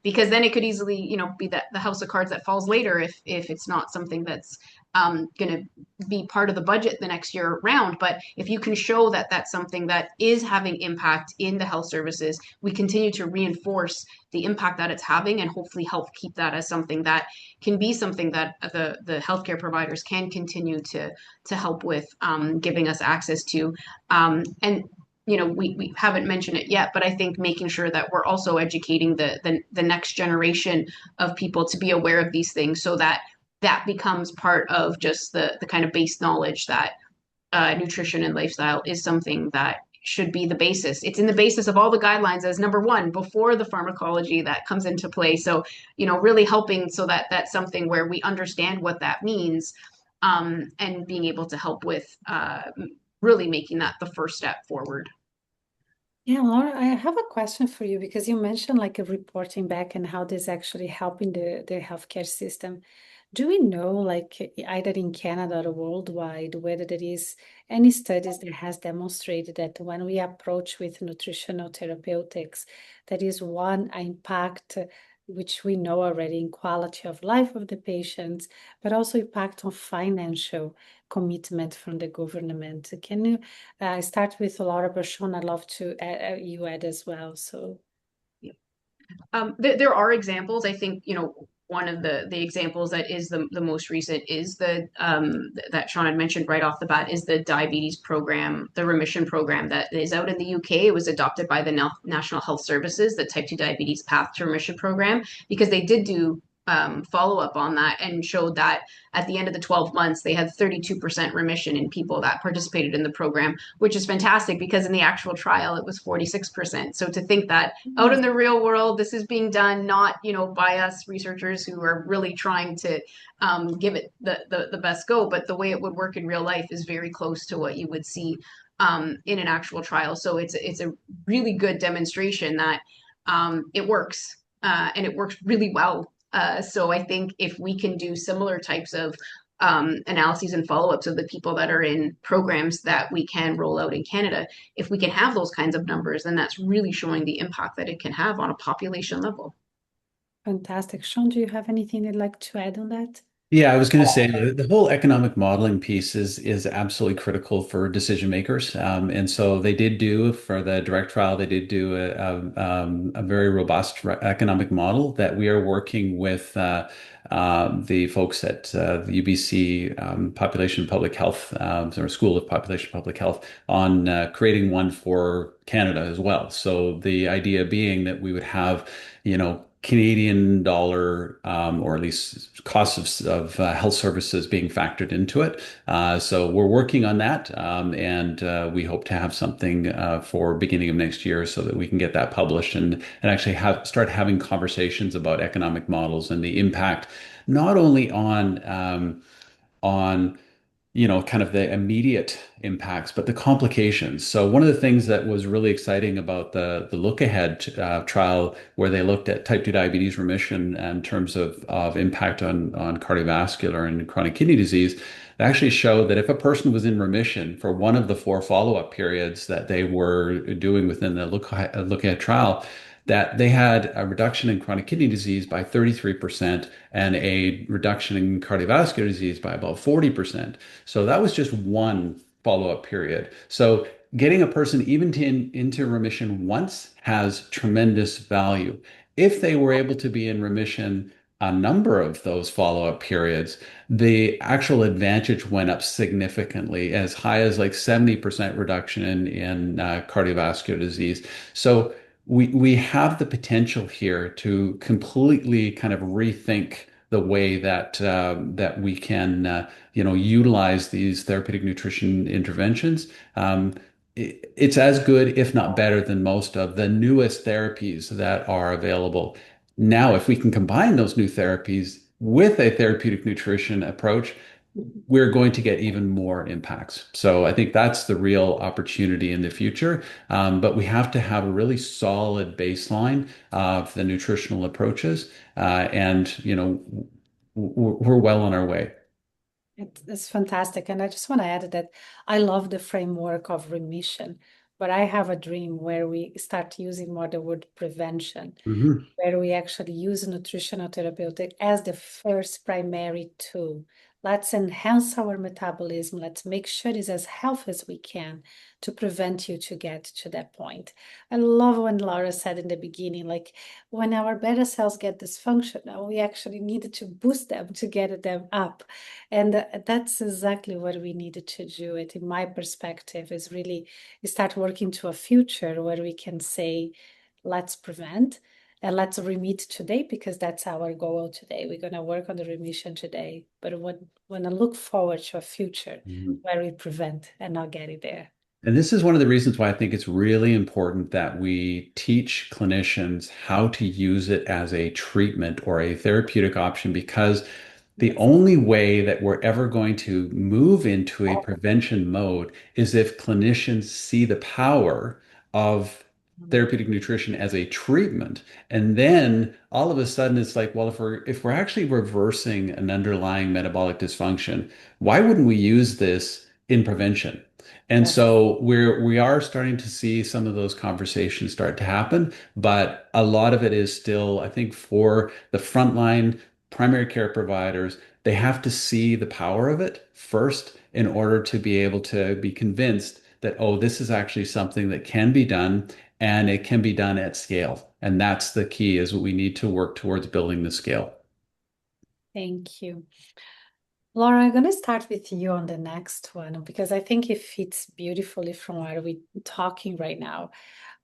Speaker 2: because then it could easily be the house of cards that falls later if it's not something that's going to be part of the budget the next year round. But if you can show that that's something that is having impact in the health services, we continue to reinforce the impact that it's having and hopefully help keep that as something that can be something that the healthcare providers can continue to help with, giving us access to. And we haven't mentioned it yet, but I think making sure that we're also educating the next generation of people to be aware of these things, so that becomes part of just the kind of base knowledge that nutrition and lifestyle is something that should be the basis. It's in the basis of all the guidelines as number one before the pharmacology that comes into play. So, really helping so that that's something where we understand what that means, and being able to help with really making that the first step forward.
Speaker 1: Yeah, Laura, I have a question for you because you mentioned like a reporting back and how this actually helping the healthcare system. Do we know, like either in Canada or worldwide, whether there is any studies that has demonstrated that when we approach with nutritional therapeutics, there is one impact which we know already in quality of life of the patients, but also impact on financial commitment from the government? Can you start with Laura Bershon? I'd love to you add as well. So
Speaker 2: there are examples. I think, one of the examples that is the most recent is that Sean had mentioned right off the bat, is the diabetes program, the remission program that is out in the UK. It was adopted by the National Health Services, the type 2 diabetes path to remission program, because they did do follow up on that and showed that at the end of the 12 months, they had 32% remission in people that participated in the program, which is fantastic because in the actual trial, it was 46%. So to think that out in the real world, this is being done not, by us researchers who are really trying to give it the best go, but the way it would work in real life is very close to what you would see in an actual trial. So it's a really good demonstration that it works, and it works really well. So I think if we can do similar types of analyses and follow-ups of the people that are in programs that we can roll out in Canada, if we can have those kinds of numbers, then that's really showing the impact that it can have on a population level.
Speaker 1: fantastic. Sean, do you have anything you'd like to add on that?
Speaker 3: Yeah, I was going to say the whole economic modeling piece is absolutely critical for decision makers. And so they did do for the direct trial, they did do a very robust economic model that we are working with the folks at the UBC Population Public Health, or School of Population Public Health, on creating one for Canada as well. So the idea being that we would have, Canadian dollar, or at least costs of health services being factored into it. So we're working on that, and we hope to have something for beginning of next year so that we can get that published and actually start having conversations about economic models and the impact not only on kind of the immediate impacts, but the complications. So one of the things that was really exciting about the Look Ahead trial, where they looked at type 2 diabetes remission in terms of impact on cardiovascular and chronic kidney disease, they actually showed that if a person was in remission for one of the 4 follow-up periods that they were doing within the Look Ahead trial, that they had a reduction in chronic kidney disease by 33% and a reduction in cardiovascular disease by about 40%. So that was just one follow-up period. So getting a person even into remission once has tremendous value. If they were able to be in remission a number of those follow-up periods, the actual advantage went up significantly, as high as like 70% reduction in cardiovascular disease. So we have the potential here to completely kind of rethink the way that we can utilize these therapeutic nutrition interventions. It's as good, if not better, than most of the newest therapies that are available. Now, if we can combine those new therapies with a therapeutic nutrition approach, we're going to get even more impacts. So I think that's the real opportunity in the future. But we have to have a really solid baseline of the nutritional approaches. And, we're well on our way.
Speaker 1: It's fantastic. And I just want to add that I love the framework of remission, but I have a dream where we start using more the word prevention,
Speaker 3: Mhm.
Speaker 1: where we actually use nutritional therapeutic as the first primary tool let's enhance our metabolism. Let's make sure it's as healthy as we can to prevent you to get to that point. I love when Laura said in the beginning, like when our beta cells get dysfunctional, we actually needed to boost them to get them up. And that's exactly what we needed to do. It, in my perspective, is really start working to a future where we can say, let's prevent and let's remit today, because that's our goal today. We're going to work on the remission today, but when I look forward to a future where we prevent and not get it there.
Speaker 3: And this is one of the reasons why I think it's really important that we teach clinicians how to use it as a treatment or a therapeutic option, because the only way that we're ever going to move into a prevention mode is if clinicians see the power of therapeutic nutrition as a treatment. And then all of a sudden it's like, well, if we're actually reversing an underlying metabolic dysfunction, why wouldn't we use this in prevention? And so we are starting to see some of those conversations start to happen, but a lot of it is still, I think, for the frontline primary care providers, they have to see the power of it first in order to be able to be convinced that, oh, this is actually something that can be done and it can be done at scale. And that's the key, is we need to work towards building the scale.
Speaker 1: Thank you. Laura, I'm going to start with you on the next one, because I think it fits beautifully from what we're talking right now.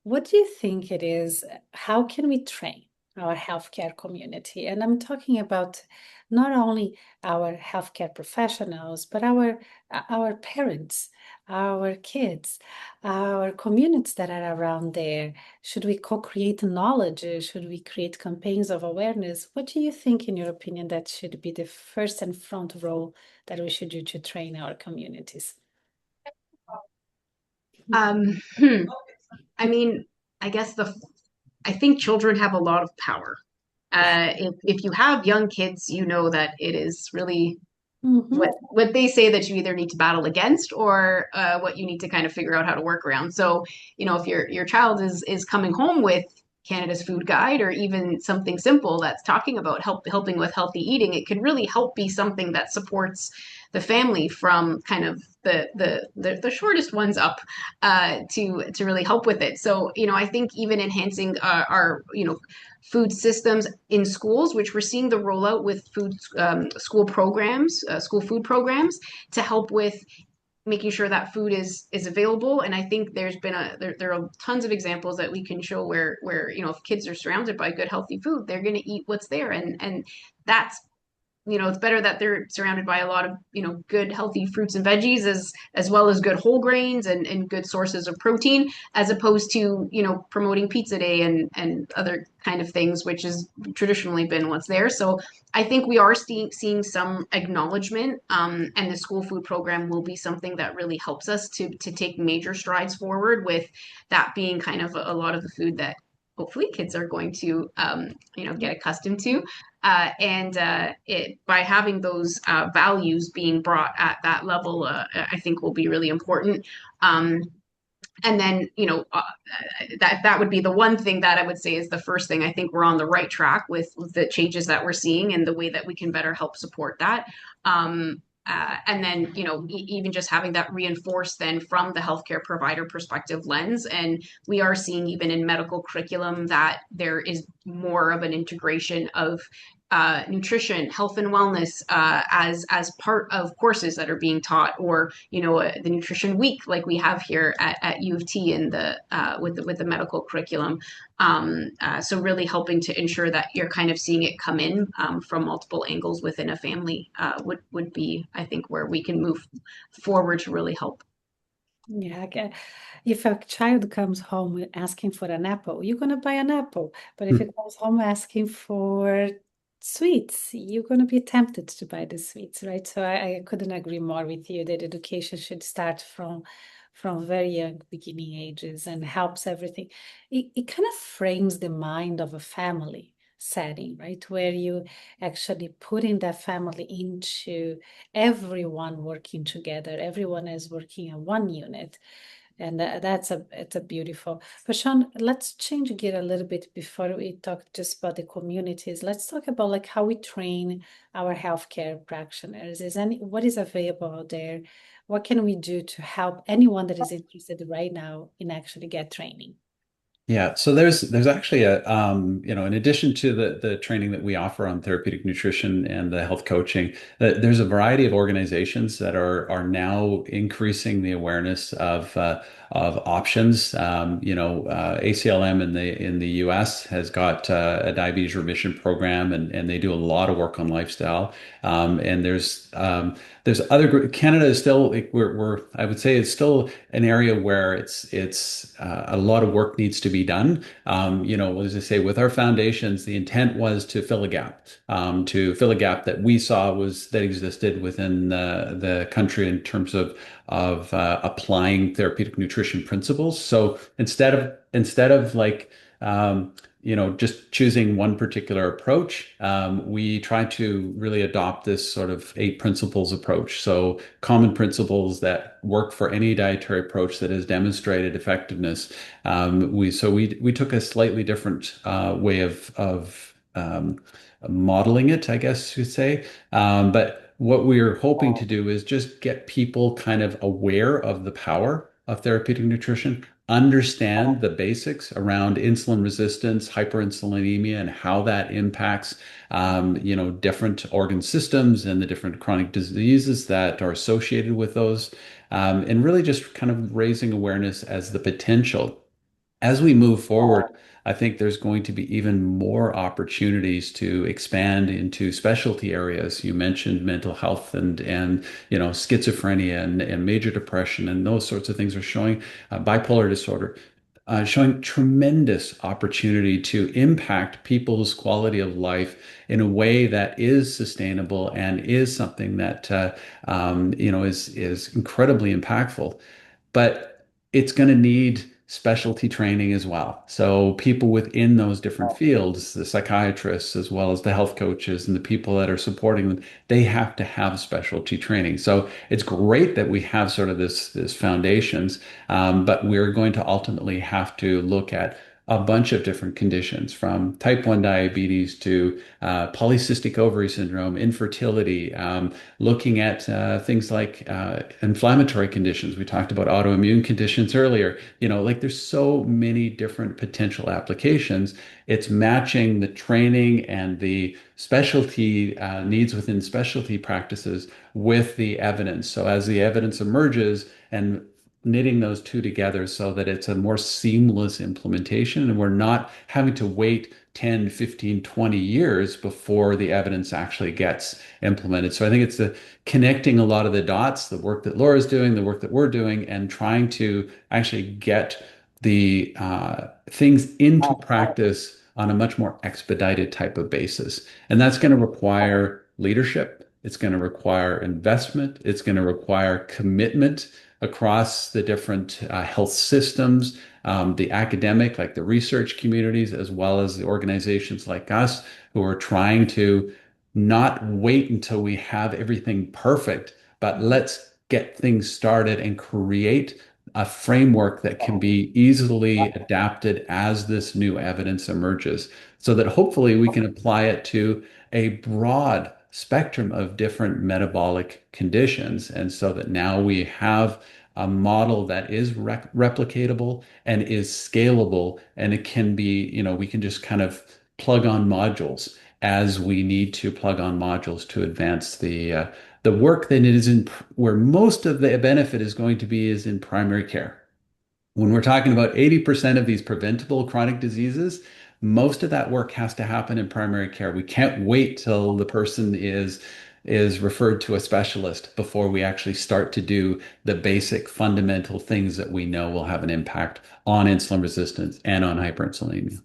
Speaker 1: What do you think it is? How can we train our healthcare community? And I'm talking about not only our healthcare professionals, but our parents, our kids, our communities that are around there. Should we co-create knowledge? Should we create campaigns of awareness? What do you think, in your opinion, that should be the first and front role that we should do to train our communities?
Speaker 2: I mean, I guess I think children have a lot of power. If you have young kids, you know that it is really what they say that you either need to battle against, or what you need to kind of figure out how to work around. So, if your child is coming home with Canada's Food Guide, or even something simple that's talking about helping with healthy eating, it could really help be something that supports the family from kind of the shortest ones up, to really help with it. So, I think even enhancing our food systems in schools, which we're seeing the rollout with school programs, school food programs, to help with making sure that food is available. And I think there's been there are tons of examples that we can show where if kids are surrounded by good healthy food, they're going to eat what's there, and that's it's better that they're surrounded by a lot of, good healthy fruits and veggies, as well as good whole grains and good sources of protein, as opposed to, promoting pizza day and other kind of things, which has traditionally been what's there. So I think we are seeing some acknowledgement, and the school food program will be something that really helps us to take major strides forward, with that being kind of a lot of the food that hopefully kids are going to, get accustomed to. By having those values being brought at that level, I think will be really important. And then, that would be the one thing that I would say is the first thing. I think we're on the right track with the changes that we're seeing and the way that we can better help support that. And then, even just having that reinforced then from the healthcare provider perspective lens. And we are seeing even in medical curriculum that there is more of an integration of nutrition, health and wellness, as part of courses that are being taught, or the nutrition week like we have here at U of T in the with the medical curriculum. So really helping to ensure that you're kind of seeing it come in from multiple angles within a family would be, I think, where we can move forward to really help.
Speaker 1: Yeah, okay. If a child comes home asking for an apple, you're going to buy an apple. But if it comes home asking for sweets, you're going to be tempted to buy the sweets, right? So I couldn't agree more with you that education should start from very young beginning ages and helps everything. It kind of frames the mind of a family setting, right? Where you actually putting that family into everyone working together, everyone is working in one unit. And it's a beautiful. But Sean, let's change gear a little bit before we talk just about the communities. Let's talk about like how we train our healthcare practitioners. What is available out there? What can we do to help anyone that is interested right now in actually get training?
Speaker 3: Yeah, so there's actually in addition to the training that we offer on therapeutic nutrition and the health coaching, there's a variety of organizations that are now increasing the awareness of options. ACLM in the US has got a diabetes remission program, and they do a lot of work on lifestyle. And there's other Canada is still like, we're I would say it's still an area where it's a lot of work needs to be done. As I say, with our foundations, the intent was to fill a gap, that we saw that existed within the country in terms of applying therapeutic nutrition principles. So instead of like just choosing one particular approach, we try to really adopt this sort of 8 principles approach. So common principles that work for any dietary approach that has demonstrated effectiveness. We took a slightly different way of modeling it, I guess you'd say. But what we're hoping to do is just get people kind of aware of the power of therapeutic nutrition, understand the basics around insulin resistance, hyperinsulinemia, and how that impacts, different organ systems and the different chronic diseases that are associated with those, and really just kind of raising awareness as the potential. As we move forward, I think there's going to be even more opportunities to expand into specialty areas. You mentioned mental health and schizophrenia and major depression, and those sorts of things are showing bipolar disorder, showing tremendous opportunity to impact people's quality of life in a way that is sustainable and is something that is incredibly impactful. But it's going to need specialty training as well. So people within those different fields, the psychiatrists as well as the health coaches and the people that are supporting them, they have to have specialty training. So it's great that we have sort of this foundations, but we're going to ultimately have to look at a bunch of different conditions, from type 1 diabetes to polycystic ovary syndrome, infertility, looking at things like inflammatory conditions. We talked about autoimmune conditions earlier. Like there's so many different potential applications. It's matching the training and the specialty needs within specialty practices with the evidence. So as the evidence emerges, and knitting those two together so that it's a more seamless implementation, and we're not having to wait 10, 15, 20 years before the evidence actually gets implemented. So I think it's the connecting a lot of the dots, the work that Laura's doing, the work that we're doing, and trying to actually get the things into practice on a much more expedited type of basis. And that's going to require leadership. It's going to require investment. It's going to require commitment across the different health systems, the academic, like the research communities, as well as the organizations like us who are trying to not wait until we have everything perfect, but let's get things started and create a framework that can be easily adapted as this new evidence emerges, so that hopefully we can apply it to a broad spectrum of different metabolic conditions. And so that now we have a model that is replicatable and is scalable, and it can be, we can just kind of plug on modules as we need to plug on modules to advance the work that it is in, where most of the benefit is going to be, is in primary care. When we're talking about 80% of these preventable chronic diseases, most of that work has to happen in primary care. We can't wait till the person is referred to a specialist before we actually start to do the basic fundamental things that we know will have an impact on insulin resistance and on hyperinsulinemia.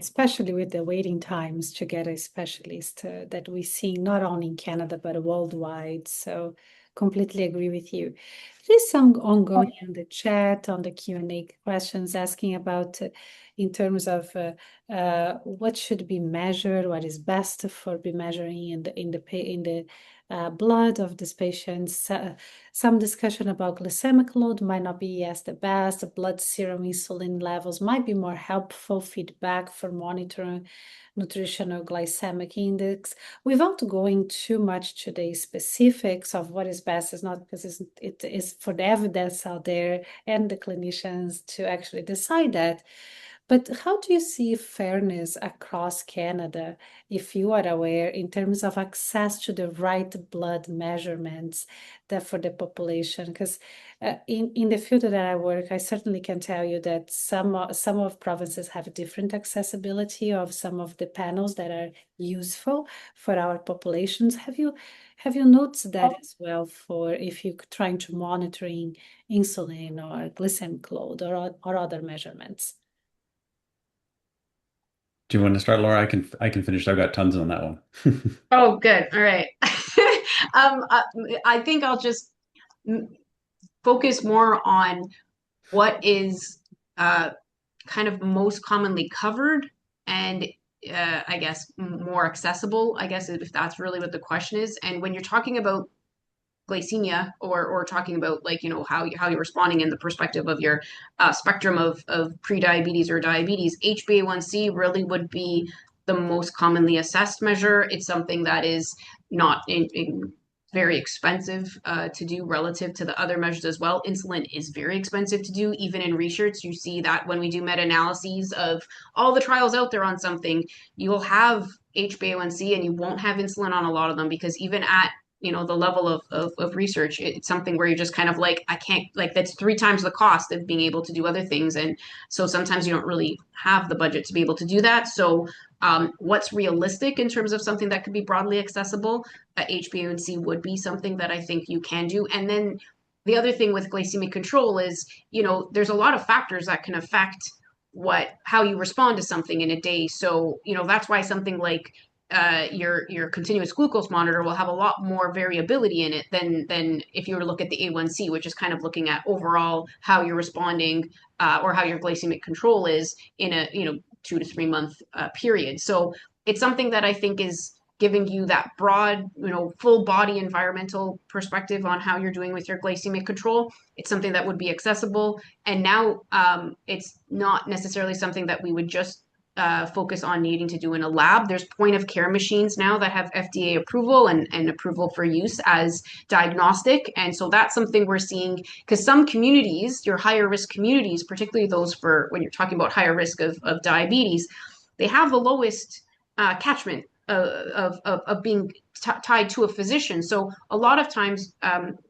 Speaker 1: Especially with the waiting times to get a specialist that we see not only in Canada but worldwide. So completely agree with you. There's some ongoing in the chat, on the Q&A questions, asking about in terms of what should be measured, what is best for be measuring in the blood of these patients. Some discussion about glycemic load might not be as the best. Blood serum insulin levels might be more helpful feedback for monitoring nutritional glycemic index. Without going too much to the specifics of what is best, is not because it is for the evidence out there and the clinicians to actually decide that. But how do you see fairness across Canada, if you are aware, in terms of access to the right blood measurements that for the population? Because in the field that I work, I certainly can tell you that some of provinces have different accessibility of some of the panels that are useful for our populations. Have you noticed that as well for if you're trying to monitoring insulin or glycemic load or other measurements?
Speaker 3: Do you want to start, Laura? I can finish. I've got tons on that one.
Speaker 2: Oh, good. All right. I think I'll just focus more on what is kind of most commonly covered and I guess more accessible, I guess if that's really what the question is. And when you're talking about glycemia or talking about like how you're responding in the perspective of your spectrum of pre-diabetes or diabetes, HbA1c really would be the most commonly assessed measure. It's something that is not very expensive to do relative to the other measures as well. Insulin is very expensive to do. Even in research, you see that when we do meta-analyses of all the trials out there on something, you'll have HbA1c and you won't have insulin on a lot of them because even at the level of research, it's something where you're just kind of like, I can't, like, that's 3 times the cost of being able to do other things. And so sometimes you don't really have the budget to be able to do that. So what's realistic in terms of something that could be broadly accessible, HbA1c would be something that I think you can do. And then the other thing with glycemic control is, there's a lot of factors that can affect how you respond to something in a day. So, that's why something like your continuous glucose monitor will have a lot more variability in it than if you were to look at the A1C, which is kind of looking at overall how you're responding or how your glycemic control is in a 2 to 3 month period. So it's something that I think is giving you that broad, full body environmental perspective on how you're doing with your glycemic control. It's something that would be accessible. And now it's not necessarily something that we would just focus on needing to do in a lab. There's point of care machines now that have FDA approval and approval for use as diagnostic. And so that's something we're seeing because some communities, your higher risk communities, particularly those for when you're talking about higher risk of diabetes, they have the lowest catchment of being tied to a physician. So a lot of times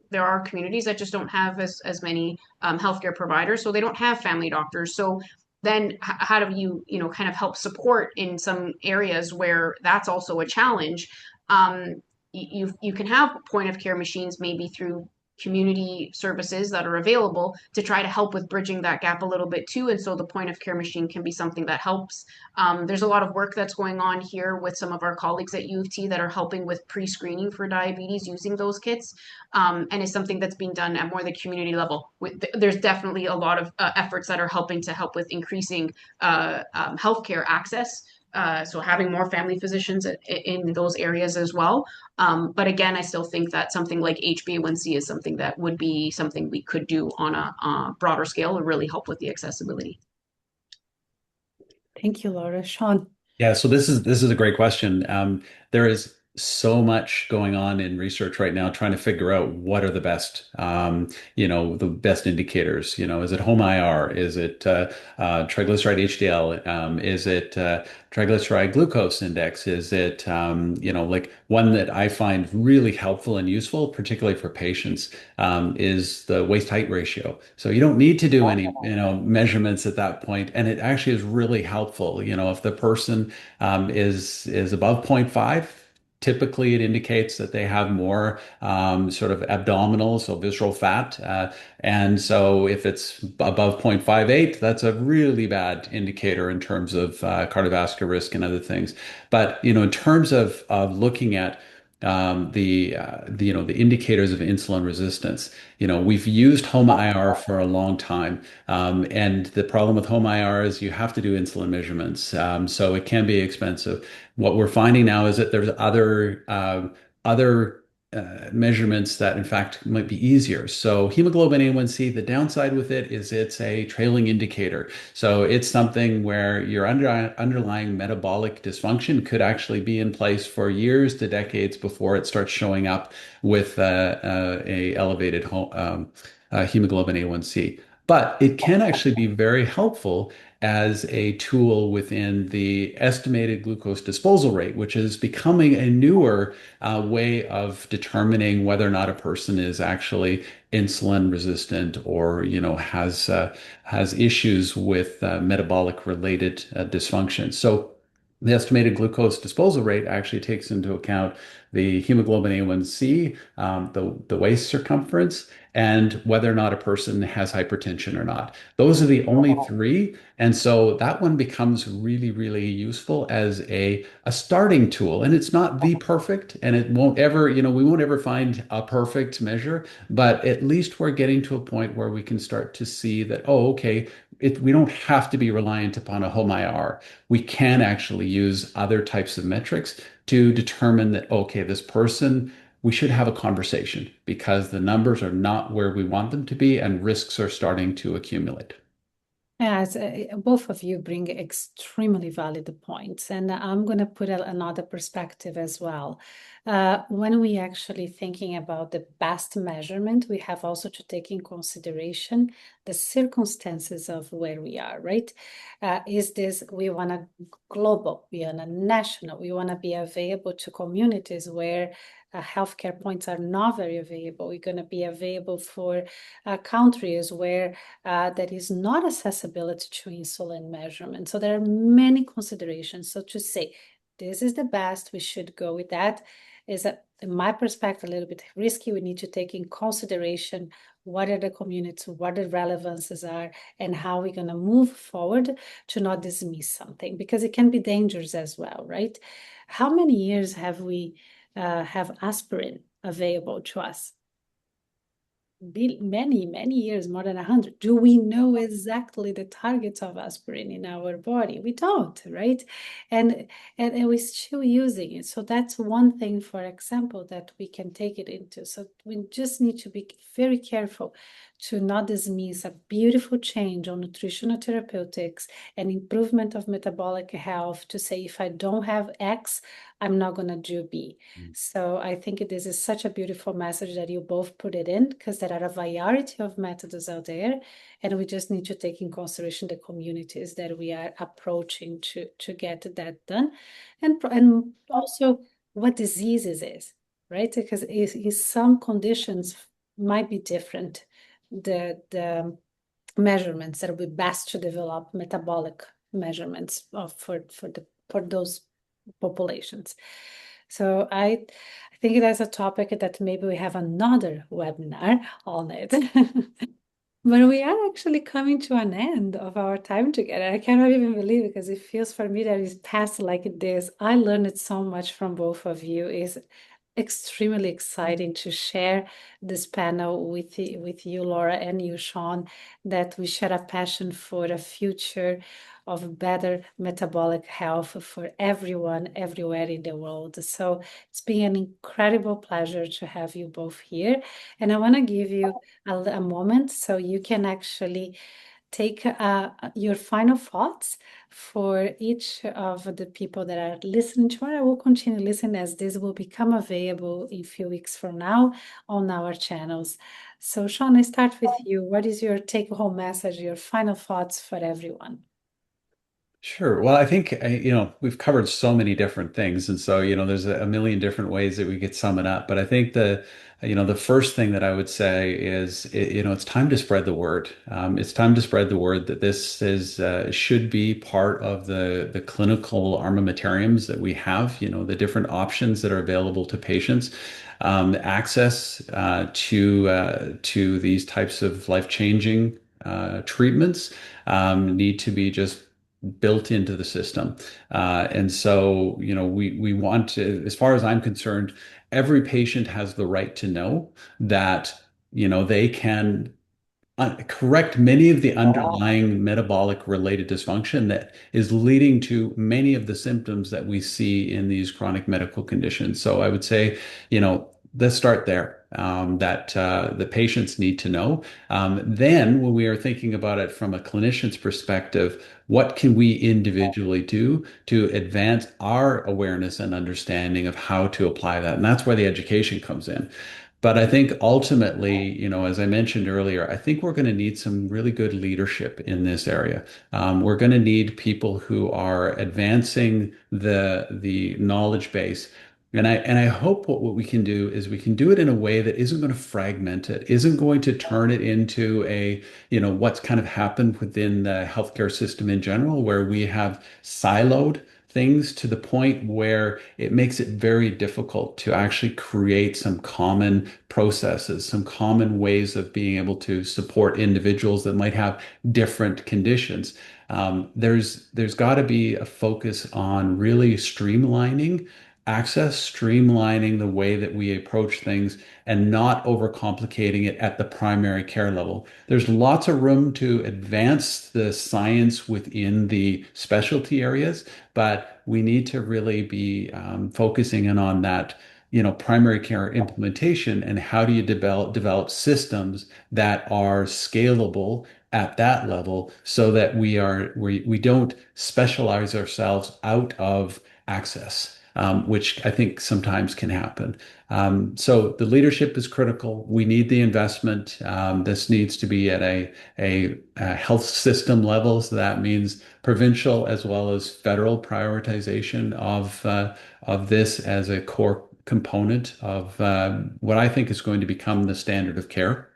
Speaker 2: there are communities that just don't have as many healthcare providers, so they don't have family doctors. So then how do you kind of help support in some areas where that's also a challenge? You can have point of care machines maybe through community services that are available to try to help with bridging that gap a little bit too. And so the point of care machine can be something that helps. There's a lot of work that's going on here with some of our colleagues at U of T that are helping with pre-screening for diabetes using those kits. And it's something that's being done at more the community level. There's definitely a lot of efforts that are helping with increasing healthcare access. So having more family physicians in those areas as well. But again, I still think that something like HbA1c is something that would be something we could do on a broader scale to really help with the accessibility.
Speaker 1: Thank you, Laura. Sean.
Speaker 3: Yeah, so this is a great question. There is so much going on in research right now, trying to figure out what are the best, the best indicators. Is it home IR? Is it triglyceride HDL? Is it triglyceride glucose index? Is it, like one that I find really helpful and useful, particularly for patients, is the waist height ratio. So you don't need to do any, measurements at that point, and it actually is really helpful. If the person is above 0.5. Typically, it indicates that they have more sort of abdominal, so visceral fat. And so if it's above 0.58, that's a really bad indicator in terms of cardiovascular risk and other things. But, in terms of looking at the indicators of insulin resistance. We've used home IR for a long time, and the problem with home IR is you have to do insulin measurements, so it can be expensive. What we're finding now is that there's other measurements that in fact might be easier. So hemoglobin A1C, the downside with it is it's a trailing indicator. So it's something where your underlying metabolic dysfunction could actually be in place for years to decades before it starts showing up with a elevated hemoglobin A1C. But it can actually be very helpful as a tool within the estimated glucose disposal rate, which is becoming a newer way of determining whether or not a person is actually insulin resistant or has issues with metabolic related dysfunction. So the estimated glucose disposal rate actually takes into account the hemoglobin A1C, the waist circumference, and whether or not a person has hypertension or not. Those are the only three. And so that one becomes really, really useful as a starting tool. And it's not the perfect, and it won't ever, we won't ever find a perfect measure, but at least we're getting to a point where we can start to see that, oh, okay, we don't have to be reliant upon a HOMI-R. We can actually use other types of metrics to determine that, okay, this person, we should have a conversation because the numbers are not where we want them to be and risks are starting to accumulate.
Speaker 1: As both of you bring extremely valid points, and I'm going to put another perspective as well. When we actually thinking about the best measurement, we have also to take in consideration the circumstances of where we are, right? Is this, we want a global, we want a national, we want to be available to communities where healthcare points are not very available. We're going to be available for countries where there is not accessibility to insulin measurement. So there are many considerations. So to say, this is the best, we should go with that, is, in my perspective, a little bit risky. We need to take in consideration what are the communities, what the relevances are, and how we're going to move forward to not dismiss something, because it can be dangerous as well, right? How many years have we have aspirin available to us? Many years, more than 100. Do we know exactly the targets of aspirin in our body? We don't, right? And we're still using it. So that's one thing, for example, that we can take it into. So we just need to be very careful to not dismiss a beautiful change on nutritional therapeutics and improvement of metabolic health to say, if I don't have X, I'm not going to do B. So I think this is such a beautiful message that you both put it in, because there are a variety of methods out there, and we just need to take in consideration the communities that we are approaching to get that done, and also what diseases is, right? Because in some conditions might be different. The measurements that will be best to develop metabolic measurements for those populations. So I think that's a topic that maybe we have another webinar on it. But we are actually coming to an end of our time together. I cannot even believe it, because it feels for me that it's passed like this. I learned so much from both of you. It's extremely exciting to share this panel with you, Laura, and you, Sean, that we share a passion for a future of better metabolic health for everyone, everywhere in the world. So it's been an incredible pleasure to have you both here. And I want to give you a moment so you can actually take your final thoughts for each of the people that are listening to, or I will continue listening as this will become available in a few weeks from now on our channels. So Sean, I start with you. What is your take-home message, your final thoughts for everyone?
Speaker 3: Sure. Well, I think, we've covered so many different things. And so, there's a million different ways that we could sum it up. But I think the first thing that I would say is, it's time to spread the word. It's time to spread the word that this should be part of the clinical armamentariums that we have, the different options that are available to patients. Access to these types of life-changing treatments need to be just built into the system. And so, we want to, as far as I'm concerned, every patient has the right to know that, they can correct many of the underlying metabolic related dysfunction that is leading to many of the symptoms that we see in these chronic medical conditions. So I would say, let's start there. That the patients need to know. Then, when we are thinking about it from a clinician's perspective, what can we individually do to advance our awareness and understanding of how to apply that? And that's where the education comes in. But I think ultimately, as I mentioned earlier, I think we're going to need some really good leadership in this area. We're going to need people who are advancing the knowledge base. And I hope what we can do is we can do it in a way that isn't going to fragment it, isn't going to turn it into what's kind of happened within the healthcare system in general, where we have siloed things to the point where it makes it very difficult to actually create some common processes, some common ways of being able to support individuals that might have different conditions. There's got to be a focus on really streamlining access, streamlining the way that we approach things, and not overcomplicating it at the primary care level. There's lots of room to advance the science within the specialty areas, but we need to really be focusing in on that, primary care implementation, and how do you develop systems that are scalable at that level, so that we don't specialize ourselves out of access. Which I think sometimes can happen. So the leadership is critical. We need the investment. This needs to be at a health system level. So that means provincial as well as federal prioritization of this as a core component of what I think is going to become the standard of care.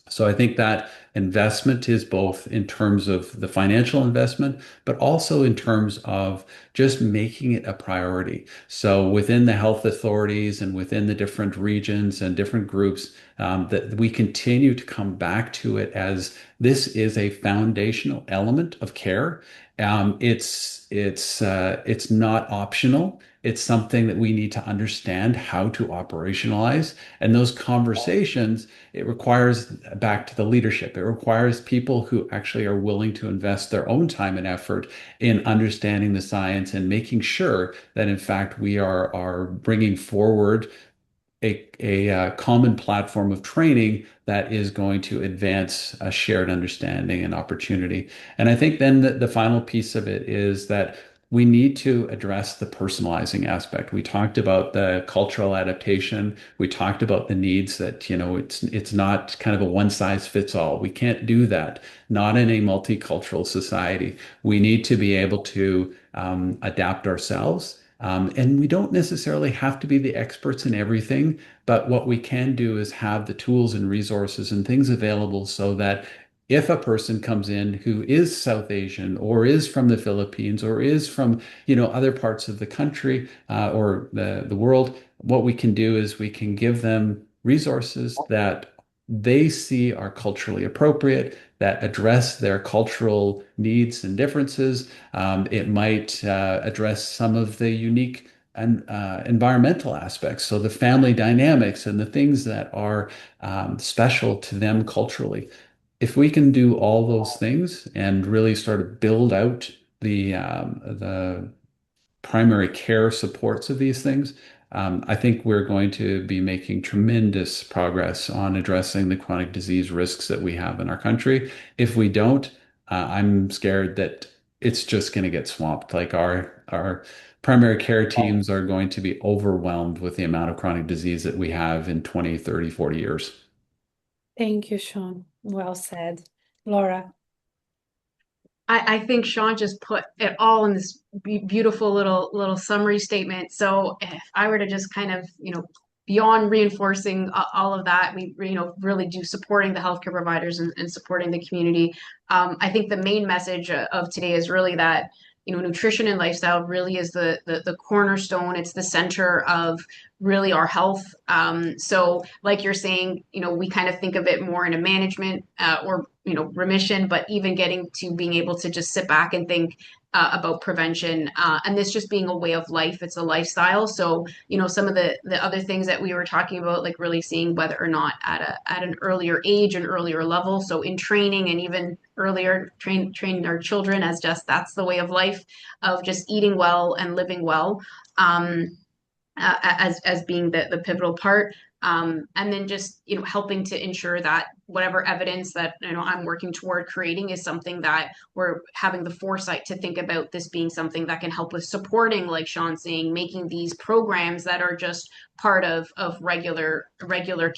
Speaker 3: So I think that investment is both in terms of the financial investment, but also in terms of just making it a priority. So within the health authorities and within the different regions and different groups, that we continue to come back to it as this is a foundational element of care. It's not optional. It's something that we need to understand how to operationalize. And those conversations, it requires, back to the leadership, it requires people who actually are willing to invest their own time and effort in understanding the science and making sure that, in fact, we are bringing forward a common platform of training that is going to advance a shared understanding and opportunity. And I think then the final piece of it is that we need to address the personalizing aspect. We talked about the cultural adaptation. We talked about the needs that, it's not kind of a one size fits all. We can't do that, not in a multicultural society. We need to be able to adapt ourselves. And we don't necessarily have to be the experts in everything, but what we can do is have the tools and resources and things available so that if a person comes in who is South Asian or is from the Philippines or is from, other parts of the country or the world, what we can do is we can give them resources that they see are culturally appropriate, that address their cultural needs and differences. It might address some of the unique and environmental aspects, so the family dynamics and the things that are special to them culturally. If we can do all those things and really sort of build out the primary care supports of these things, I think we're going to be making tremendous progress on addressing the chronic disease risks that we have in our country. If we don't, I'm scared that it's just going to get swamped. Like our primary care teams are going to be overwhelmed with the amount of chronic disease that we have in 20, 30, 40 years.
Speaker 1: Thank you, Sean. Well said. Laura.
Speaker 2: I think Sean just put it all in this beautiful little summary statement. So if I were to just kind of, beyond reinforcing all of that, we, really do supporting the healthcare providers and supporting the community. I think the main message of today is really that, nutrition and lifestyle really is the cornerstone. It's the center of really our health. So like you're saying, we kind of think of it more in a management or remission, but even getting to being able to just sit back and think about prevention and this just being a way of life. It's a lifestyle. So, some of the other things that we were talking about, like really seeing whether or not at an earlier age, an earlier level. So in training and even earlier training our children as just that's the way of life of just eating well and living well. as being the pivotal part. And then just, helping to ensure that whatever evidence that, I'm working toward creating is something that we're having the foresight to think about this being something that can help with supporting, like Sean's saying, making these programs that are just part of regular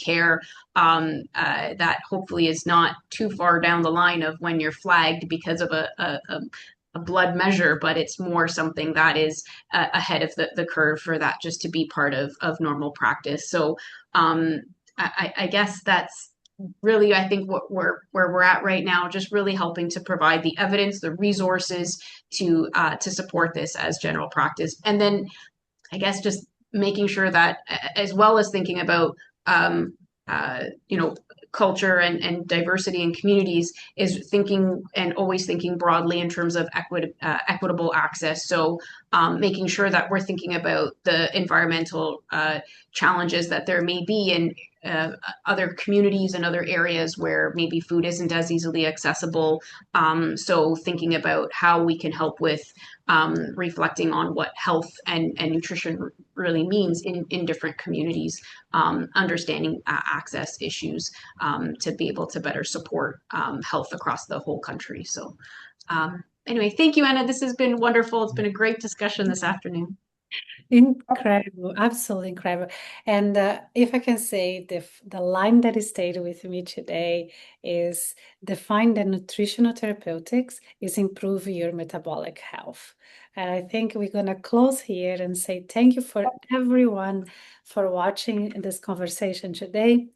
Speaker 2: care, that hopefully is not too far down the line of when you're flagged because of a blood measure, but it's more something that is ahead of the curve for that just to be part of normal practice. So I guess that's really, I think, where we're at right now, just really helping to provide the evidence, the resources to support this as general practice. And then I guess just making sure that, as well as thinking about culture and diversity in communities, is thinking and always thinking broadly in terms of equitable access. So making sure that we're thinking about the environmental challenges that there may be in other communities and other areas where maybe food isn't as easily accessible. So thinking about how we can help with reflecting on what health and nutrition really means in different communities, understanding access issues, to be able to better support health across the whole country. So anyway, thank you, Anna. This has been wonderful. It's been a great discussion this afternoon.
Speaker 1: Incredible, absolutely incredible. And if I can say, the line that stayed with me today is, define that nutritional therapeutics is improve your metabolic health. And I think we're going to close here and say thank you for everyone for watching this conversation today,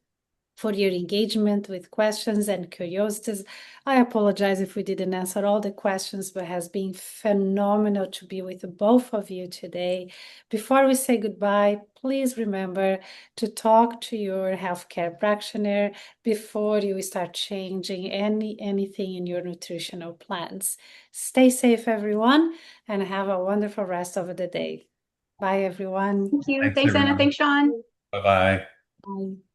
Speaker 1: for your engagement with questions and curiosities. I apologize if we didn't answer all the questions, but it has been phenomenal to be with both of you today. Before we say goodbye, please remember to talk to your healthcare practitioner before you start changing anything in your nutritional plans. Stay safe, everyone, and have a wonderful rest of the day. Bye, everyone.
Speaker 2: Thank you.
Speaker 3: Thanks,
Speaker 2: Thanks, Anna.
Speaker 3: everyone.
Speaker 2: Thanks, Sean.
Speaker 3: Bye-bye.
Speaker 1: Bye.